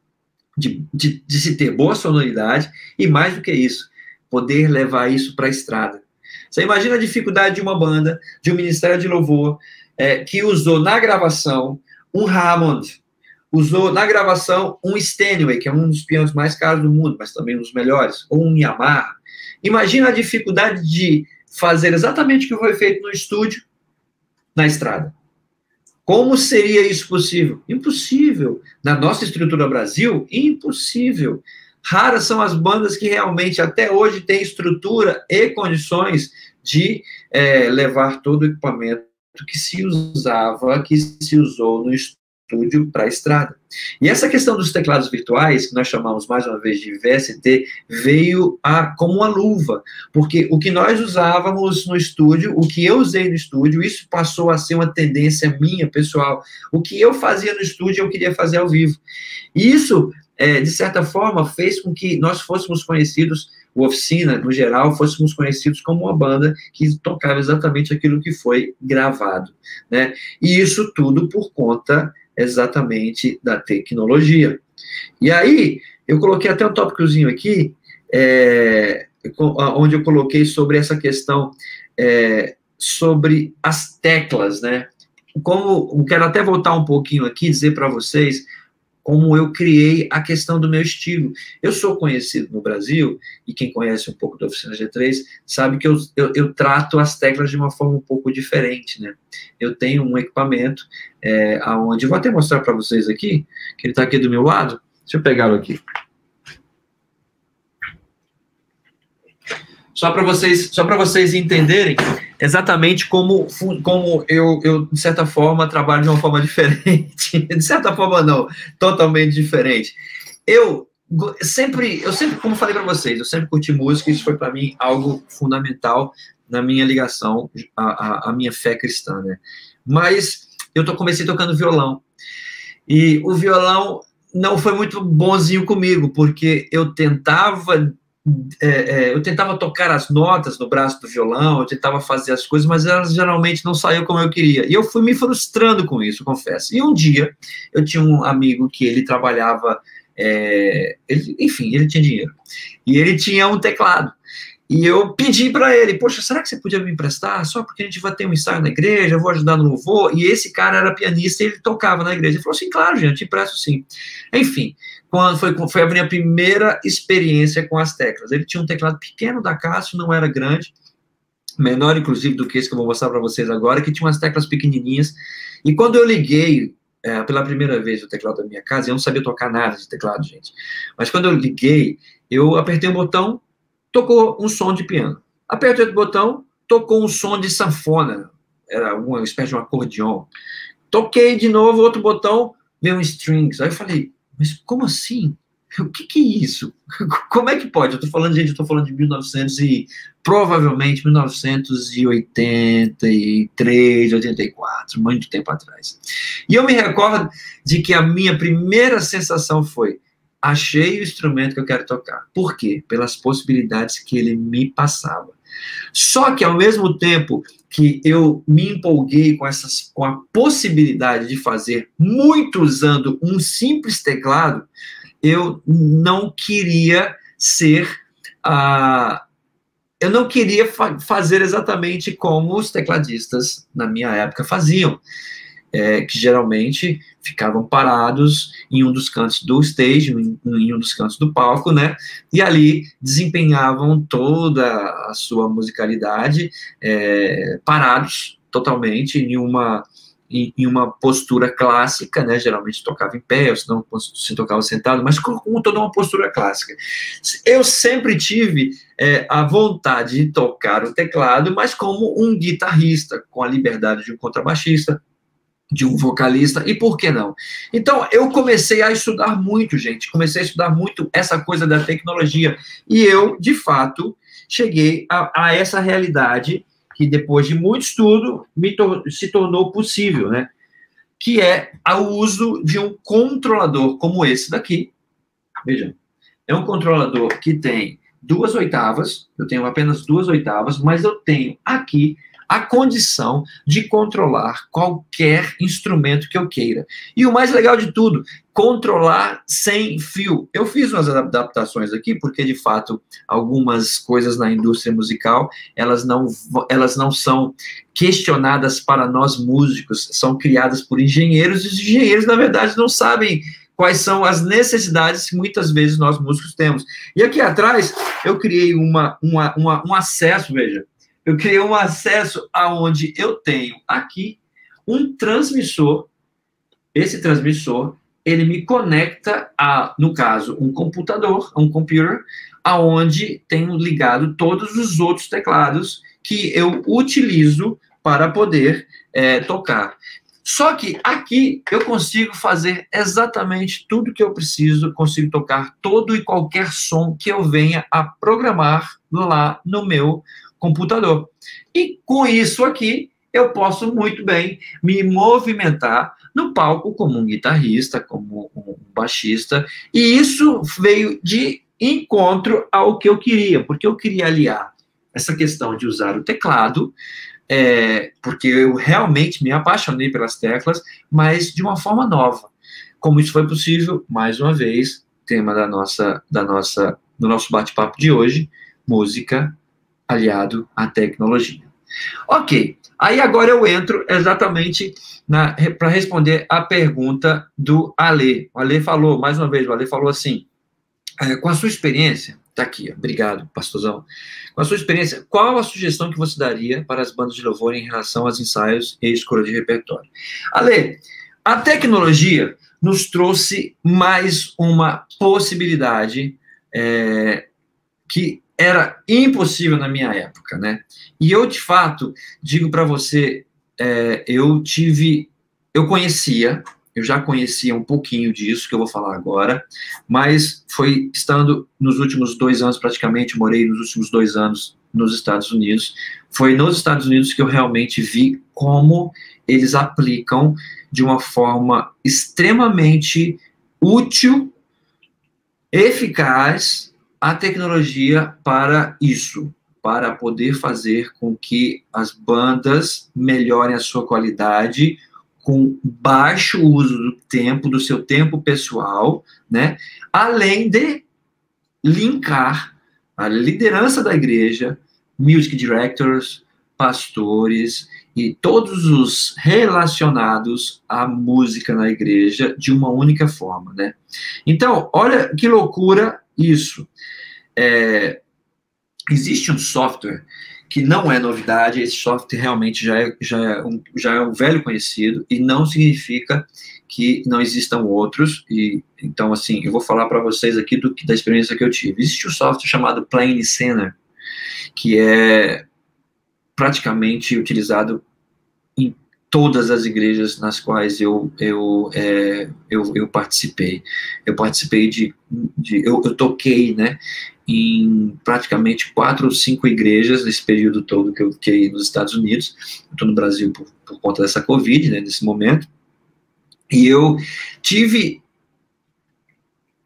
de se ter boa sonoridade, e mais do que isso, poder levar isso para a estrada. Você imagina a dificuldade de uma banda, de um ministério de louvor, que usou na gravação um Hammond, usou na gravação um Steinway, que é um dos pianos mais caros do mundo, mas também um dos melhores, ou um Yamaha. Imagina a dificuldade de fazer exatamente o que foi feito no estúdio, na estrada. Como seria isso possível? Impossível. Na nossa estrutura Brasil, impossível. Raras são as bandas que realmente até hoje têm estrutura e condições de levar todo o equipamento que se usava, que se usou no estúdio para a estrada. E essa questão dos teclados virtuais, que nós chamamos mais uma vez de VST, veio como uma luva, porque o que nós usávamos no estúdio, o que eu usei no estúdio, isso passou a ser uma tendência minha, pessoal. O que eu fazia no estúdio, eu queria fazer ao vivo. E isso, de certa forma, fez com que nós fôssemos conhecidos, o Oficina, no geral, fôssemos conhecidos como uma banda que tocava exatamente aquilo que foi gravado, né? E isso tudo por conta exatamente da tecnologia. E aí, eu coloquei até um tópicozinho aqui, onde eu coloquei sobre essa questão, sobre as teclas, né? Eu quero até voltar um pouquinho aqui, dizer para vocês como eu criei a questão do meu estilo. Eu sou conhecido no Brasil, e quem conhece um pouco da Oficina G3, sabe que eu trato as teclas de uma forma um pouco diferente, né? Eu tenho um equipamento, onde, vou até mostrar para vocês aqui, que ele está aqui do meu lado, deixa eu pegá-lo aqui. Só para vocês entenderem exatamente como eu, de certa forma, trabalho de uma forma diferente. De certa forma, não, totalmente diferente. Eu sempre, como falei para vocês, eu sempre curti música, isso foi para mim algo fundamental na minha ligação à minha fé cristã, né? Mas eu comecei tocando violão. E o violão não foi muito bonzinho comigo, porque eu tentava tocar as notas no braço do violão, eu tentava fazer as coisas, mas elas geralmente não saíam como eu queria. E eu fui me frustrando com isso, confesso. E um dia, eu tinha um amigo que ele trabalhava, ele tinha dinheiro. E ele tinha um teclado. E eu pedi para ele, poxa, será que você podia me emprestar? Só porque a gente vai ter um ensaio na igreja, eu vou ajudar no louvor. E esse cara era pianista e ele tocava na igreja. Ele falou assim, claro, gente, te empresto sim. Enfim, quando foi a minha primeira experiência com as teclas. Ele tinha um teclado pequeno da Casio, não era grande, menor, inclusive, do que esse que eu vou mostrar para vocês agora, que tinha umas teclas pequenininhas. E quando eu liguei pela primeira vez o teclado da minha casa, eu não sabia tocar nada de teclado, gente. Mas quando eu liguei, eu apertei um botão, tocou um som de piano. Apertei outro botão, tocou um som de sanfona. Era uma espécie de um acordeon. Toquei de novo outro botão, veio um strings. Aí eu falei, mas como assim? O que é isso? Como é que pode? Eu estou falando de 1900 e provavelmente 1983, 84, muito tempo atrás. E eu me recordo de que a minha primeira sensação foi, achei o instrumento que eu quero tocar. Por quê? Pelas possibilidades que ele me passava. Só que, ao mesmo tempo que eu me empolguei com a possibilidade de fazer muito usando um simples teclado, eu não queria eu não queria fazer exatamente como os tecladistas na minha época faziam. Que geralmente ficavam parados em um dos cantos do stage, em um dos cantos do palco, né? E ali desempenhavam toda a sua musicalidade, parados totalmente em uma postura clássica, né? Geralmente tocava em pé, ou senão se tocava sentado, mas com toda uma postura clássica. Eu sempre tive a vontade de tocar o teclado, mas como um guitarrista, com a liberdade de um contrabaixista, de um vocalista, e por que não? Então, eu comecei a estudar muito, gente, comecei a estudar muito essa coisa da tecnologia, e eu, de fato, cheguei a essa realidade que, depois de muito estudo, se tornou possível, né? Que é o uso de um controlador como esse daqui. Vejam, é um controlador que tem 2 oitavas, eu tenho apenas 2 oitavas, mas eu tenho aqui a condição de controlar qualquer instrumento que eu queira. E o mais legal de tudo, controlar sem fio. Eu fiz umas adaptações aqui, porque, de fato, algumas coisas na indústria musical, elas não são questionadas para nós músicos, são criadas por engenheiros, e os engenheiros, na verdade, não sabem quais são as necessidades que muitas vezes nós músicos temos. E aqui atrás, eu criei um acesso, veja, eu criei um acesso aonde eu tenho aqui um transmissor. Esse transmissor, ele me conecta a, no caso, um computador, um computer, aonde tenho ligado todos os outros teclados que eu utilizo para poder tocar. Só que aqui eu consigo fazer exatamente tudo que eu preciso, consigo tocar todo e qualquer som que eu venha a programar lá no meu computador. E com isso aqui, eu posso muito bem me movimentar no palco como um guitarrista, como um baixista, e isso veio de encontro ao que eu queria, porque eu queria aliar essa questão de usar o teclado, porque eu realmente me apaixonei pelas teclas, mas de uma forma nova. Como isso foi possível? Mais uma vez, tema do nosso bate-papo de hoje, música aliado à tecnologia. Ok, aí agora eu entro exatamente para responder a pergunta do Ale. O Ale falou, mais uma vez, o Ale falou assim, com a sua experiência, tá aqui, obrigado, pastorzão. Com a sua experiência, qual a sugestão que você daria para as bandas de louvor em relação aos ensaios e escolha de repertório? Ale, a tecnologia nos trouxe mais uma possibilidade que era impossível na minha época, né? E eu, de fato, digo para você, eu já conhecia um pouquinho disso, que eu vou falar agora, mas foi estando nos últimos 2 anos, praticamente, morei nos últimos 2 anos nos Estados Unidos, foi nos Estados Unidos que eu realmente vi como eles aplicam de uma forma extremamente útil, eficaz, a tecnologia para isso, para poder fazer com que as bandas melhorem a sua qualidade, com baixo uso do tempo, do seu tempo pessoal, né? Além de linkar a liderança da igreja, music directors, pastores e todos os relacionados à música na igreja de uma única forma, né? Então, olha que loucura isso. Existe um software que não é novidade, esse software realmente já é um velho conhecido, e não significa que não existam outros, e então, assim, eu vou falar para vocês aqui da experiência que eu tive. Existe um software chamado Plane Center, que é praticamente utilizado em todas as igrejas nas quais eu participei. Eu participei eu toquei, né, em praticamente 4 ou 5 igrejas nesse período todo que eu fiquei nos Estados Unidos. Eu estou no Brasil por conta dessa Covid, né, nesse momento, e eu tive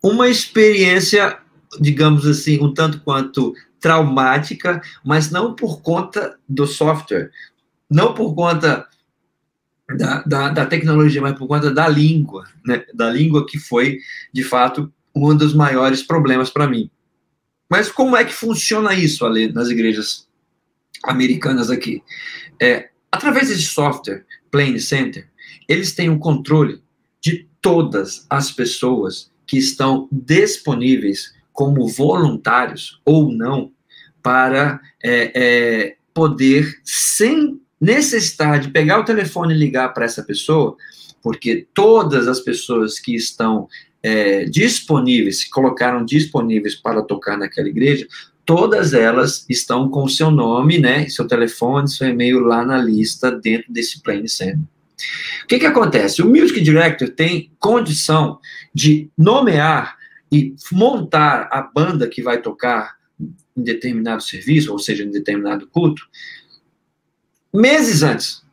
uma experiência, digamos assim, um tanto quanto traumática, mas não por conta do software, não por conta da tecnologia, mas por conta da língua, né, da língua que foi, de fato, um dos maiores problemas para mim. Mas como é que funciona isso, Ale, nas igrejas americanas aqui? Através desse software, Plane Center, eles têm o controle de todas as pessoas que estão disponíveis como voluntários ou não para poder, sem necessitar de pegar o telefone e ligar para essa pessoa, porque todas as pessoas que estão disponíveis, se colocaram disponíveis para tocar naquela igreja, todas elas estão com o seu nome, né, seu telefone, seu e-mail lá na lista dentro desse Plane Center. O que acontece? O Music Director tem condição de nomear e montar a banda que vai tocar em determinado serviço, ou seja, em determinado culto, meses antes.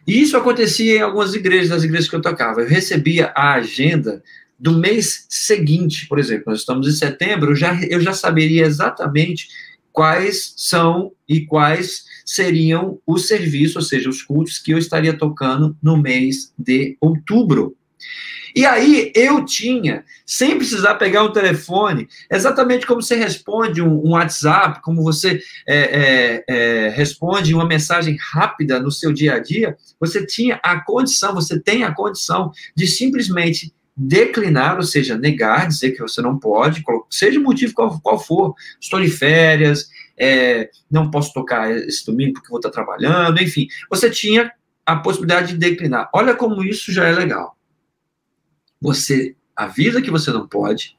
E isso acontecia em algumas igrejas, nas igrejas que eu tocava. Eu recebia a agenda do mês seguinte, por exemplo, nós estamos em setembro, eu já saberia exatamente quais são e quais seriam os serviços, ou seja, os cultos que eu estaria tocando no mês de outubro. E aí eu tinha, sem precisar pegar um telefone, exatamente como você responde um WhatsApp, como você responde uma mensagem rápida no seu dia a dia, você tinha a condição, você tem a condição de simplesmente declinar, ou seja, negar, dizer que você não pode, seja o motivo qual for, estou de férias, não posso tocar esse domingo porque vou estar trabalhando, enfim, você tinha a possibilidade de declinar. Olha como isso já é legal. Você avisa que você não pode,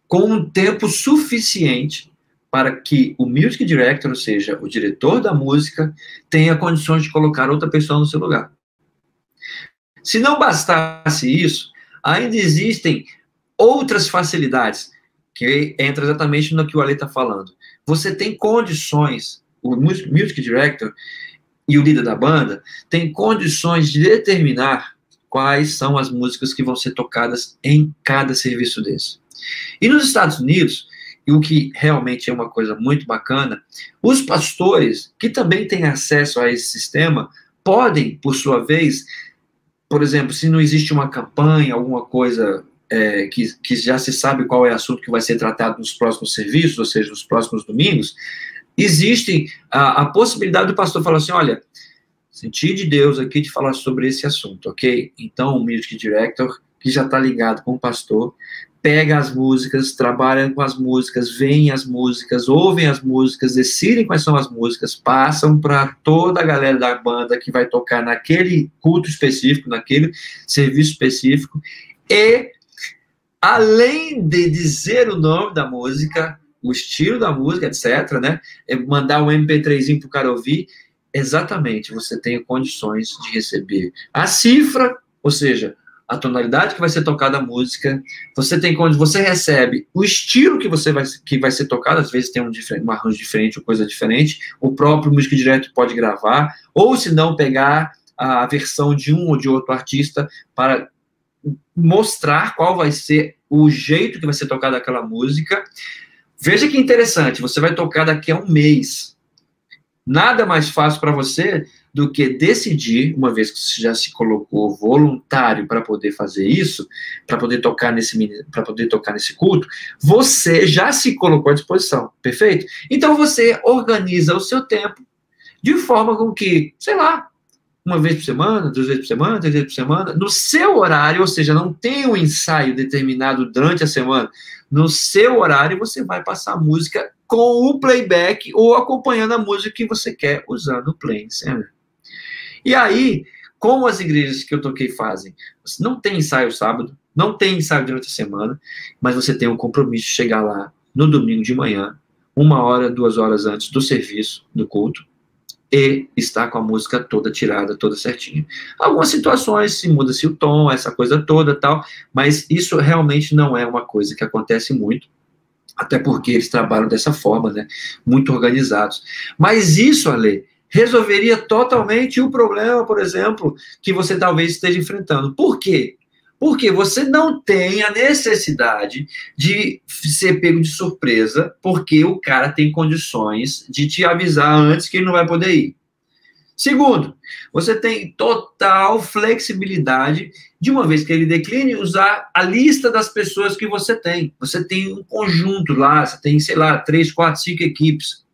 com um tempo suficiente para que o music director, ou seja, o diretor da música, tenha condições de colocar outra pessoa no seu lugar. Se não bastasse isso, ainda existem outras facilidades, que entra exatamente no que o Ale está falando. Você tem condições, o music director e o líder da banda tem condições de determinar quais são as músicas que vão ser tocadas em cada serviço desse. E nos Estados Unidos, e o que realmente é uma coisa muito bacana, os pastores, que também têm acesso a esse sistema, podem, por sua vez, por exemplo, se não existe uma campanha, alguma coisa que já se sabe qual é o assunto que vai ser tratado nos próximos serviços, ou seja, nos próximos domingos, existe a possibilidade do pastor falar assim, olha, senti de Deus aqui de falar sobre esse assunto, ok? Então, o music director, que já está ligado com o pastor, pega as músicas, trabalha com as músicas, veem as músicas, ouvem as músicas, decidem quais são as músicas, passam para toda a galera da banda que vai tocar naquele culto específico, naquele serviço específico, e, além de dizer o nome da música, o estilo da música, etc., né? Mandar um MP3zinho para o cara ouvir, exatamente, você tem condições de receber a cifra, ou seja, a tonalidade que vai ser tocada a música, você recebe o estilo que vai ser tocado, às vezes tem um arranjo diferente ou coisa diferente, o próprio músico direto pode gravar, ou se não, pegar a versão de um ou de outro artista para mostrar qual vai ser o jeito que vai ser tocada aquela música. Veja que interessante, você vai tocar daqui a um mês. Nada mais fácil para você do que decidir, uma vez que você já se colocou voluntário para poder fazer isso, para poder tocar nesse culto, você já se colocou à disposição, perfeito? Então você organiza o seu tempo de forma com que, sei lá, uma vez por semana, 2 vezes por semana, 3 vezes por semana, no seu horário, ou seja, não tem um ensaio determinado durante a semana, no seu horário você vai passar a música com o playback ou acompanhando a música que você quer usando o Play Center. E aí, como as igrejas que eu toquei fazem, você não tem ensaio sábado, não tem ensaio durante a semana, mas você tem um compromisso de chegar lá no domingo de manhã, 1 hora, 2 horas antes do serviço, do culto, e estar com a música toda tirada, toda certinha. Algumas situações, se muda-se o tom, essa coisa toda, tal, mas isso realmente não é uma coisa que acontece muito, até porque eles trabalham dessa forma, né, muito organizados. Mas isso, Ale, resolveria totalmente o problema, por exemplo, que você talvez esteja enfrentando. Por quê? Porque você não tem a necessidade de ser pego de surpresa, porque o cara tem condições de te avisar antes que ele não vai poder ir. Segundo, você tem total flexibilidade, de uma vez que ele decline, usar a lista das pessoas que você tem. Você tem um conjunto lá, você tem, sei lá, 3, 4, 5 equipes.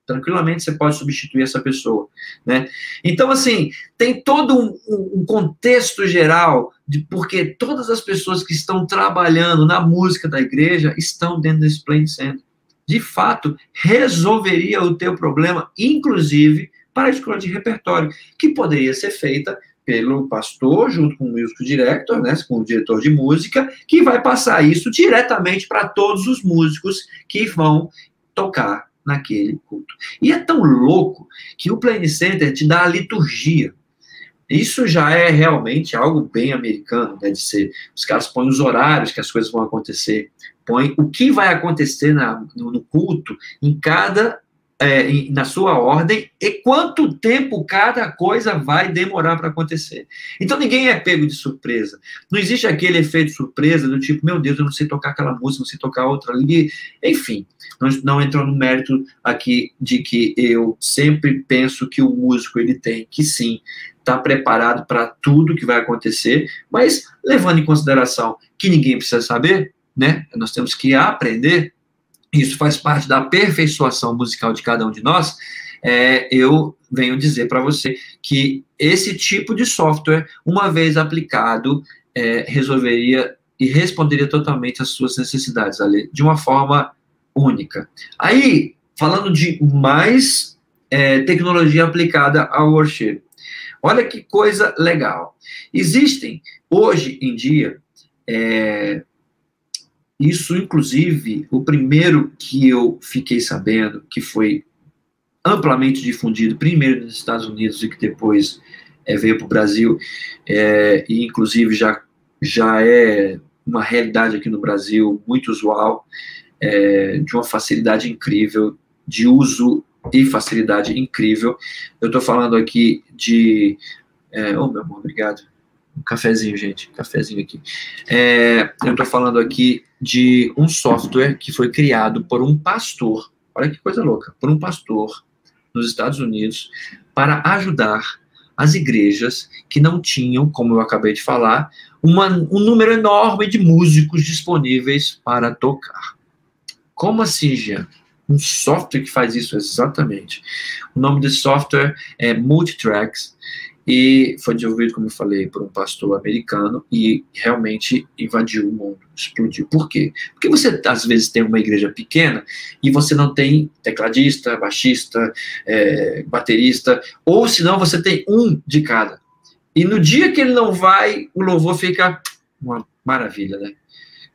Tranquilamente você pode substituir essa pessoa, né? Então, assim, tem todo um contexto geral, porque todas as pessoas que estão trabalhando na música da igreja estão dentro desse Play Center. De fato, resolveria o teu problema, inclusive para a escolha de repertório, que poderia ser feita pelo pastor, junto com o music director, né, com o diretor de música, que vai passar isso diretamente para todos os músicos que vão tocar naquele culto. E é tão louco que o Play Center te dá a liturgia. Isso já é realmente algo bem americano, né, de ser, os caras põem os horários que as coisas vão acontecer, põem o que vai acontecer no culto em cada na sua ordem e quanto tempo cada coisa vai demorar para acontecer. Então, ninguém é pego de surpresa. Não existe aquele efeito surpresa do tipo, meu Deus, eu não sei tocar aquela música, não sei tocar outra ali. Enfim, não entrou no mérito aqui de que eu sempre penso que o músico, ele tem que sim, estar preparado para tudo que vai acontecer, mas levando em consideração que ninguém precisa saber, né? Nós temos que aprender. Isso faz parte da aperfeiçoação musical de cada um de nós. Eu venho dizer para você que esse tipo de software, uma vez aplicado, resolveria e responderia totalmente às suas necessidades, ali, de uma forma única. Aí, falando de mais tecnologia aplicada ao worship, olha que coisa legal. Existem, hoje em dia, isso, inclusive, o primeiro que eu fiquei sabendo, que foi amplamente difundido, primeiro nos Estados Unidos e que depois veio para o Brasil, e inclusive já é uma realidade aqui no Brasil, muito usual, de uma facilidade incrível, de uso e facilidade incrível. Eu estou falando aqui de... oh, meu amor, obrigado. Um cafezinho, gente, cafezinho aqui. Eu estou falando aqui de um software que foi criado por um pastor, olha que coisa louca, por um pastor nos Estados Unidos, para ajudar as igrejas que não tinham, como eu acabei de falar, um número enorme de músicos disponíveis para tocar. Como assim, Jean? Um software que faz isso exatamente. O nome desse software é Multitracks, e foi desenvolvido, como eu falei, por um pastor americano e realmente invadiu o mundo, explodiu. Por quê? Porque você, às vezes, tem uma igreja pequena e você não tem tecladista, baixista, baterista, ou senão você tem um de cada. E no dia que ele não vai, o louvor fica uma maravilha, né?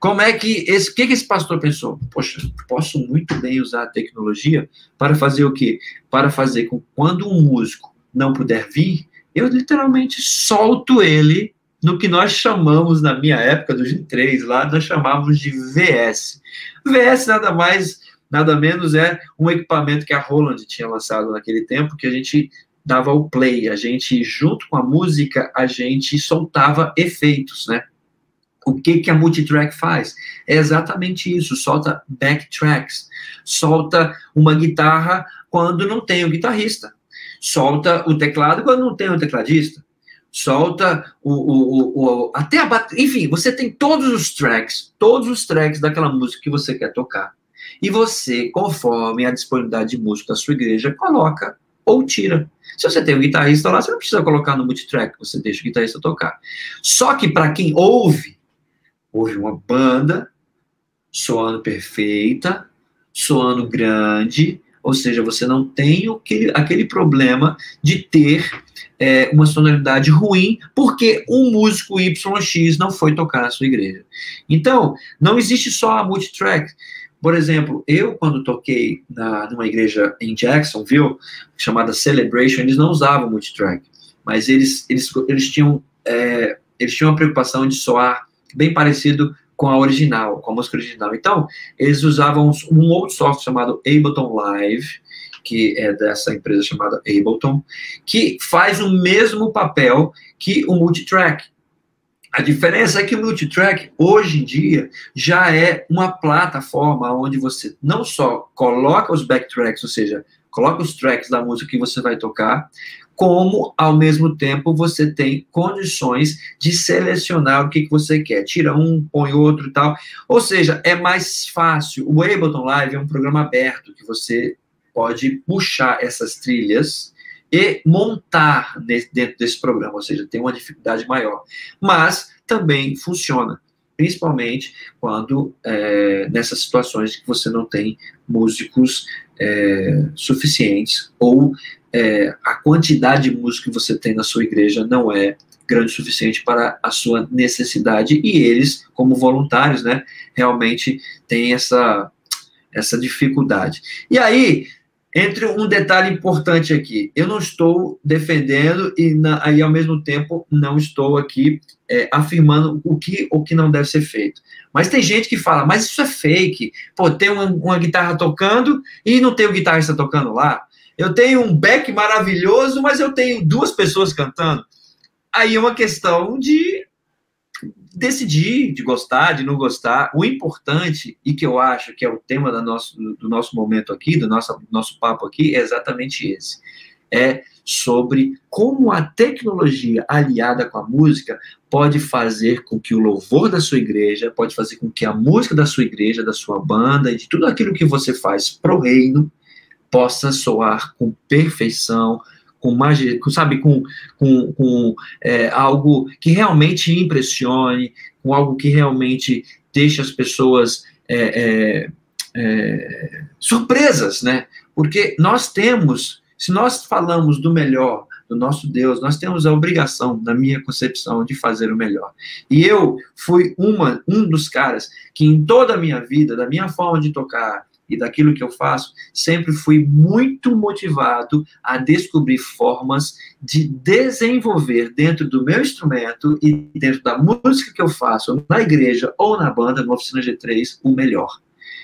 Como é que esse pastor pensou? Poxa, posso muito bem usar a tecnologia para fazer o quê? Para fazer com que quando um músico não puder vir, eu literalmente solto ele no que nós chamamos, na minha época, do G3, lá nós chamávamos de VS. VS nada mais, nada menos é um equipamento que a Roland tinha lançado naquele tempo, que a gente dava o play, a gente, junto com a música, a gente soltava efeitos, né? O que a Multitrack faz? É exatamente isso, solta backtracks, solta uma guitarra quando não tem o guitarrista, solta o teclado quando não tem o tecladista, solta até a bateria, enfim, você tem todos os tracks daquela música que você quer tocar. E você, conforme a disponibilidade de música da sua igreja, coloca ou tira. Se você tem um guitarrista lá, você não precisa colocar no Multitrack, você deixa o guitarrista tocar. Só que para quem ouve uma banda soando perfeita, soando grande, ou seja, você não tem aquele problema de ter uma sonoridade ruim, porque um músico YX não foi tocar na sua igreja. Então, não existe só a Multitrack. Por exemplo, eu, quando toquei numa igreja em Jacksonville, chamada Celebration, eles não usavam Multitrack, mas eles tinham uma preocupação de soar bem parecido com a original, com a música original. Então, eles usavam um outro software chamado Ableton Live, que é dessa empresa chamada Ableton, que faz o mesmo papel que o Multitrack. A diferença é que o Multitrack, hoje em dia, já é uma plataforma onde você não só coloca os backtracks, ou seja, coloca os tracks da música que você vai tocar, como, ao mesmo tempo, você tem condições de selecionar o que você quer. Tira um, põe outro e tal. Ou seja, é mais fácil. O Ableton Live é um programa aberto que você pode puxar essas trilhas e montar dentro desse programa, ou seja, tem uma dificuldade maior. Mas também funciona, principalmente quando nessas situações que você não tem músicos suficientes ou a quantidade de músicos que você tem na sua igreja não é grande o suficiente para a sua necessidade, e eles, como voluntários, né, realmente têm essa dificuldade. E aí, Entre um detalhe importante aqui, eu não estou defendendo e aí, ao mesmo tempo, não estou aqui afirmando o que não deve ser feito. Mas tem gente que fala, mas isso é fake. Pô, tem uma guitarra tocando e não tem o guitarrista tocando lá. Eu tenho um back maravilhoso, mas eu tenho 2 pessoas cantando. Aí é uma questão de decidir, de gostar, de não gostar. O importante, e que eu acho que é o tema do nosso momento aqui, do nosso papo aqui, é exatamente esse. É sobre como a tecnologia aliada com a música pode fazer com que o louvor da sua igreja, pode fazer com que a música da sua igreja, da sua banda, e de tudo aquilo que você faz pro reino, possa soar com perfeição, com magia, sabe, com algo que realmente impressione, com algo que realmente deixe as pessoas surpresas, né? Porque nós temos, se nós falamos do melhor do nosso Deus, nós temos a obrigação, na minha concepção, de fazer o melhor. E eu fui um dos caras que em toda a minha vida, da minha forma de tocar, e daquilo que eu faço, sempre fui muito motivado a descobrir formas de desenvolver dentro do meu instrumento e dentro da música que eu faço, na igreja ou na banda, na Oficina G3, o melhor.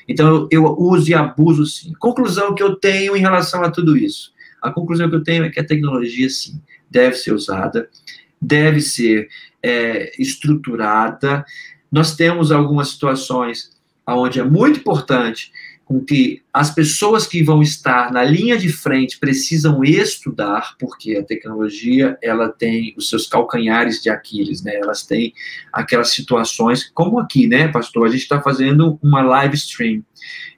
Então, eu uso e abuso, sim. Conclusão que eu tenho em relação a tudo isso. A conclusão que eu tenho é que a tecnologia, sim, deve ser usada, deve ser estruturada. Nós temos algumas situações onde é muito importante com que as pessoas que vão estar na linha de frente precisam estudar, porque a tecnologia, ela tem os seus calcanhares de Aquiles, né? Elas têm aquelas situações, como aqui, né, pastor? A gente está fazendo uma live stream.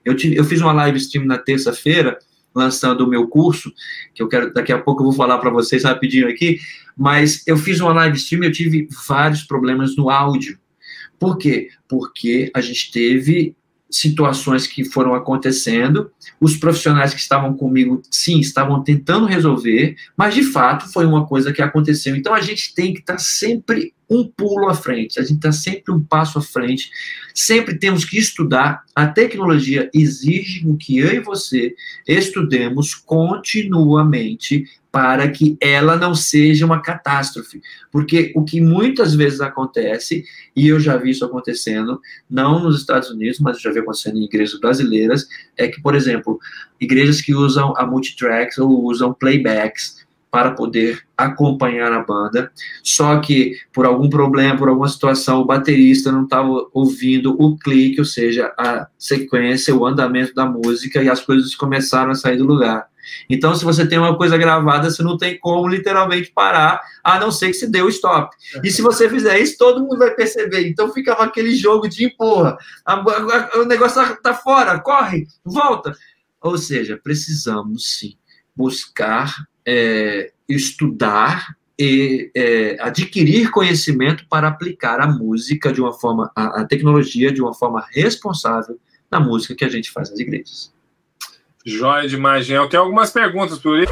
Eu fiz uma live stream na terça-feira, lançando o meu curso, que eu quero, daqui a pouco eu vou falar para vocês rapidinho aqui, mas eu fiz uma live stream e eu tive vários problemas no áudio. Por quê? Porque a gente teve situações que foram acontecendo, os profissionais que estavam comigo, sim, estavam tentando resolver, mas de fato foi uma coisa que aconteceu. Então a gente tem que estar sempre um pulo à frente, a gente está sempre um passo à frente, sempre temos que estudar. A tecnologia exige que eu e você estudemos continuamente para que ela não seja uma catástrofe, porque o que muitas vezes acontece, e eu já vi isso acontecendo, não nos Estados Unidos, mas eu já vi acontecendo em igrejas brasileiras, é que, por exemplo, igrejas que usam a multitracks ou usam playbacks para poder acompanhar a banda, só que por algum problema, por alguma situação, o baterista não estava ouvindo o clique, ou seja, a sequência, o andamento da música, e as coisas começaram a sair do lugar. Então, se você tem uma coisa gravada, você não tem como literalmente parar, a não ser que se dê o stop. E se você fizer isso, todo mundo vai perceber. Então, ficava aquele jogo de empurra. O negócio tá fora, corre, volta. Ou seja, precisamos, sim, buscar estudar e adquirir conhecimento para aplicar a música de uma forma, a tecnologia de uma forma responsável na música que a gente faz nas igrejas.
Joia demais, Jean. Eu tenho algumas perguntas por aí.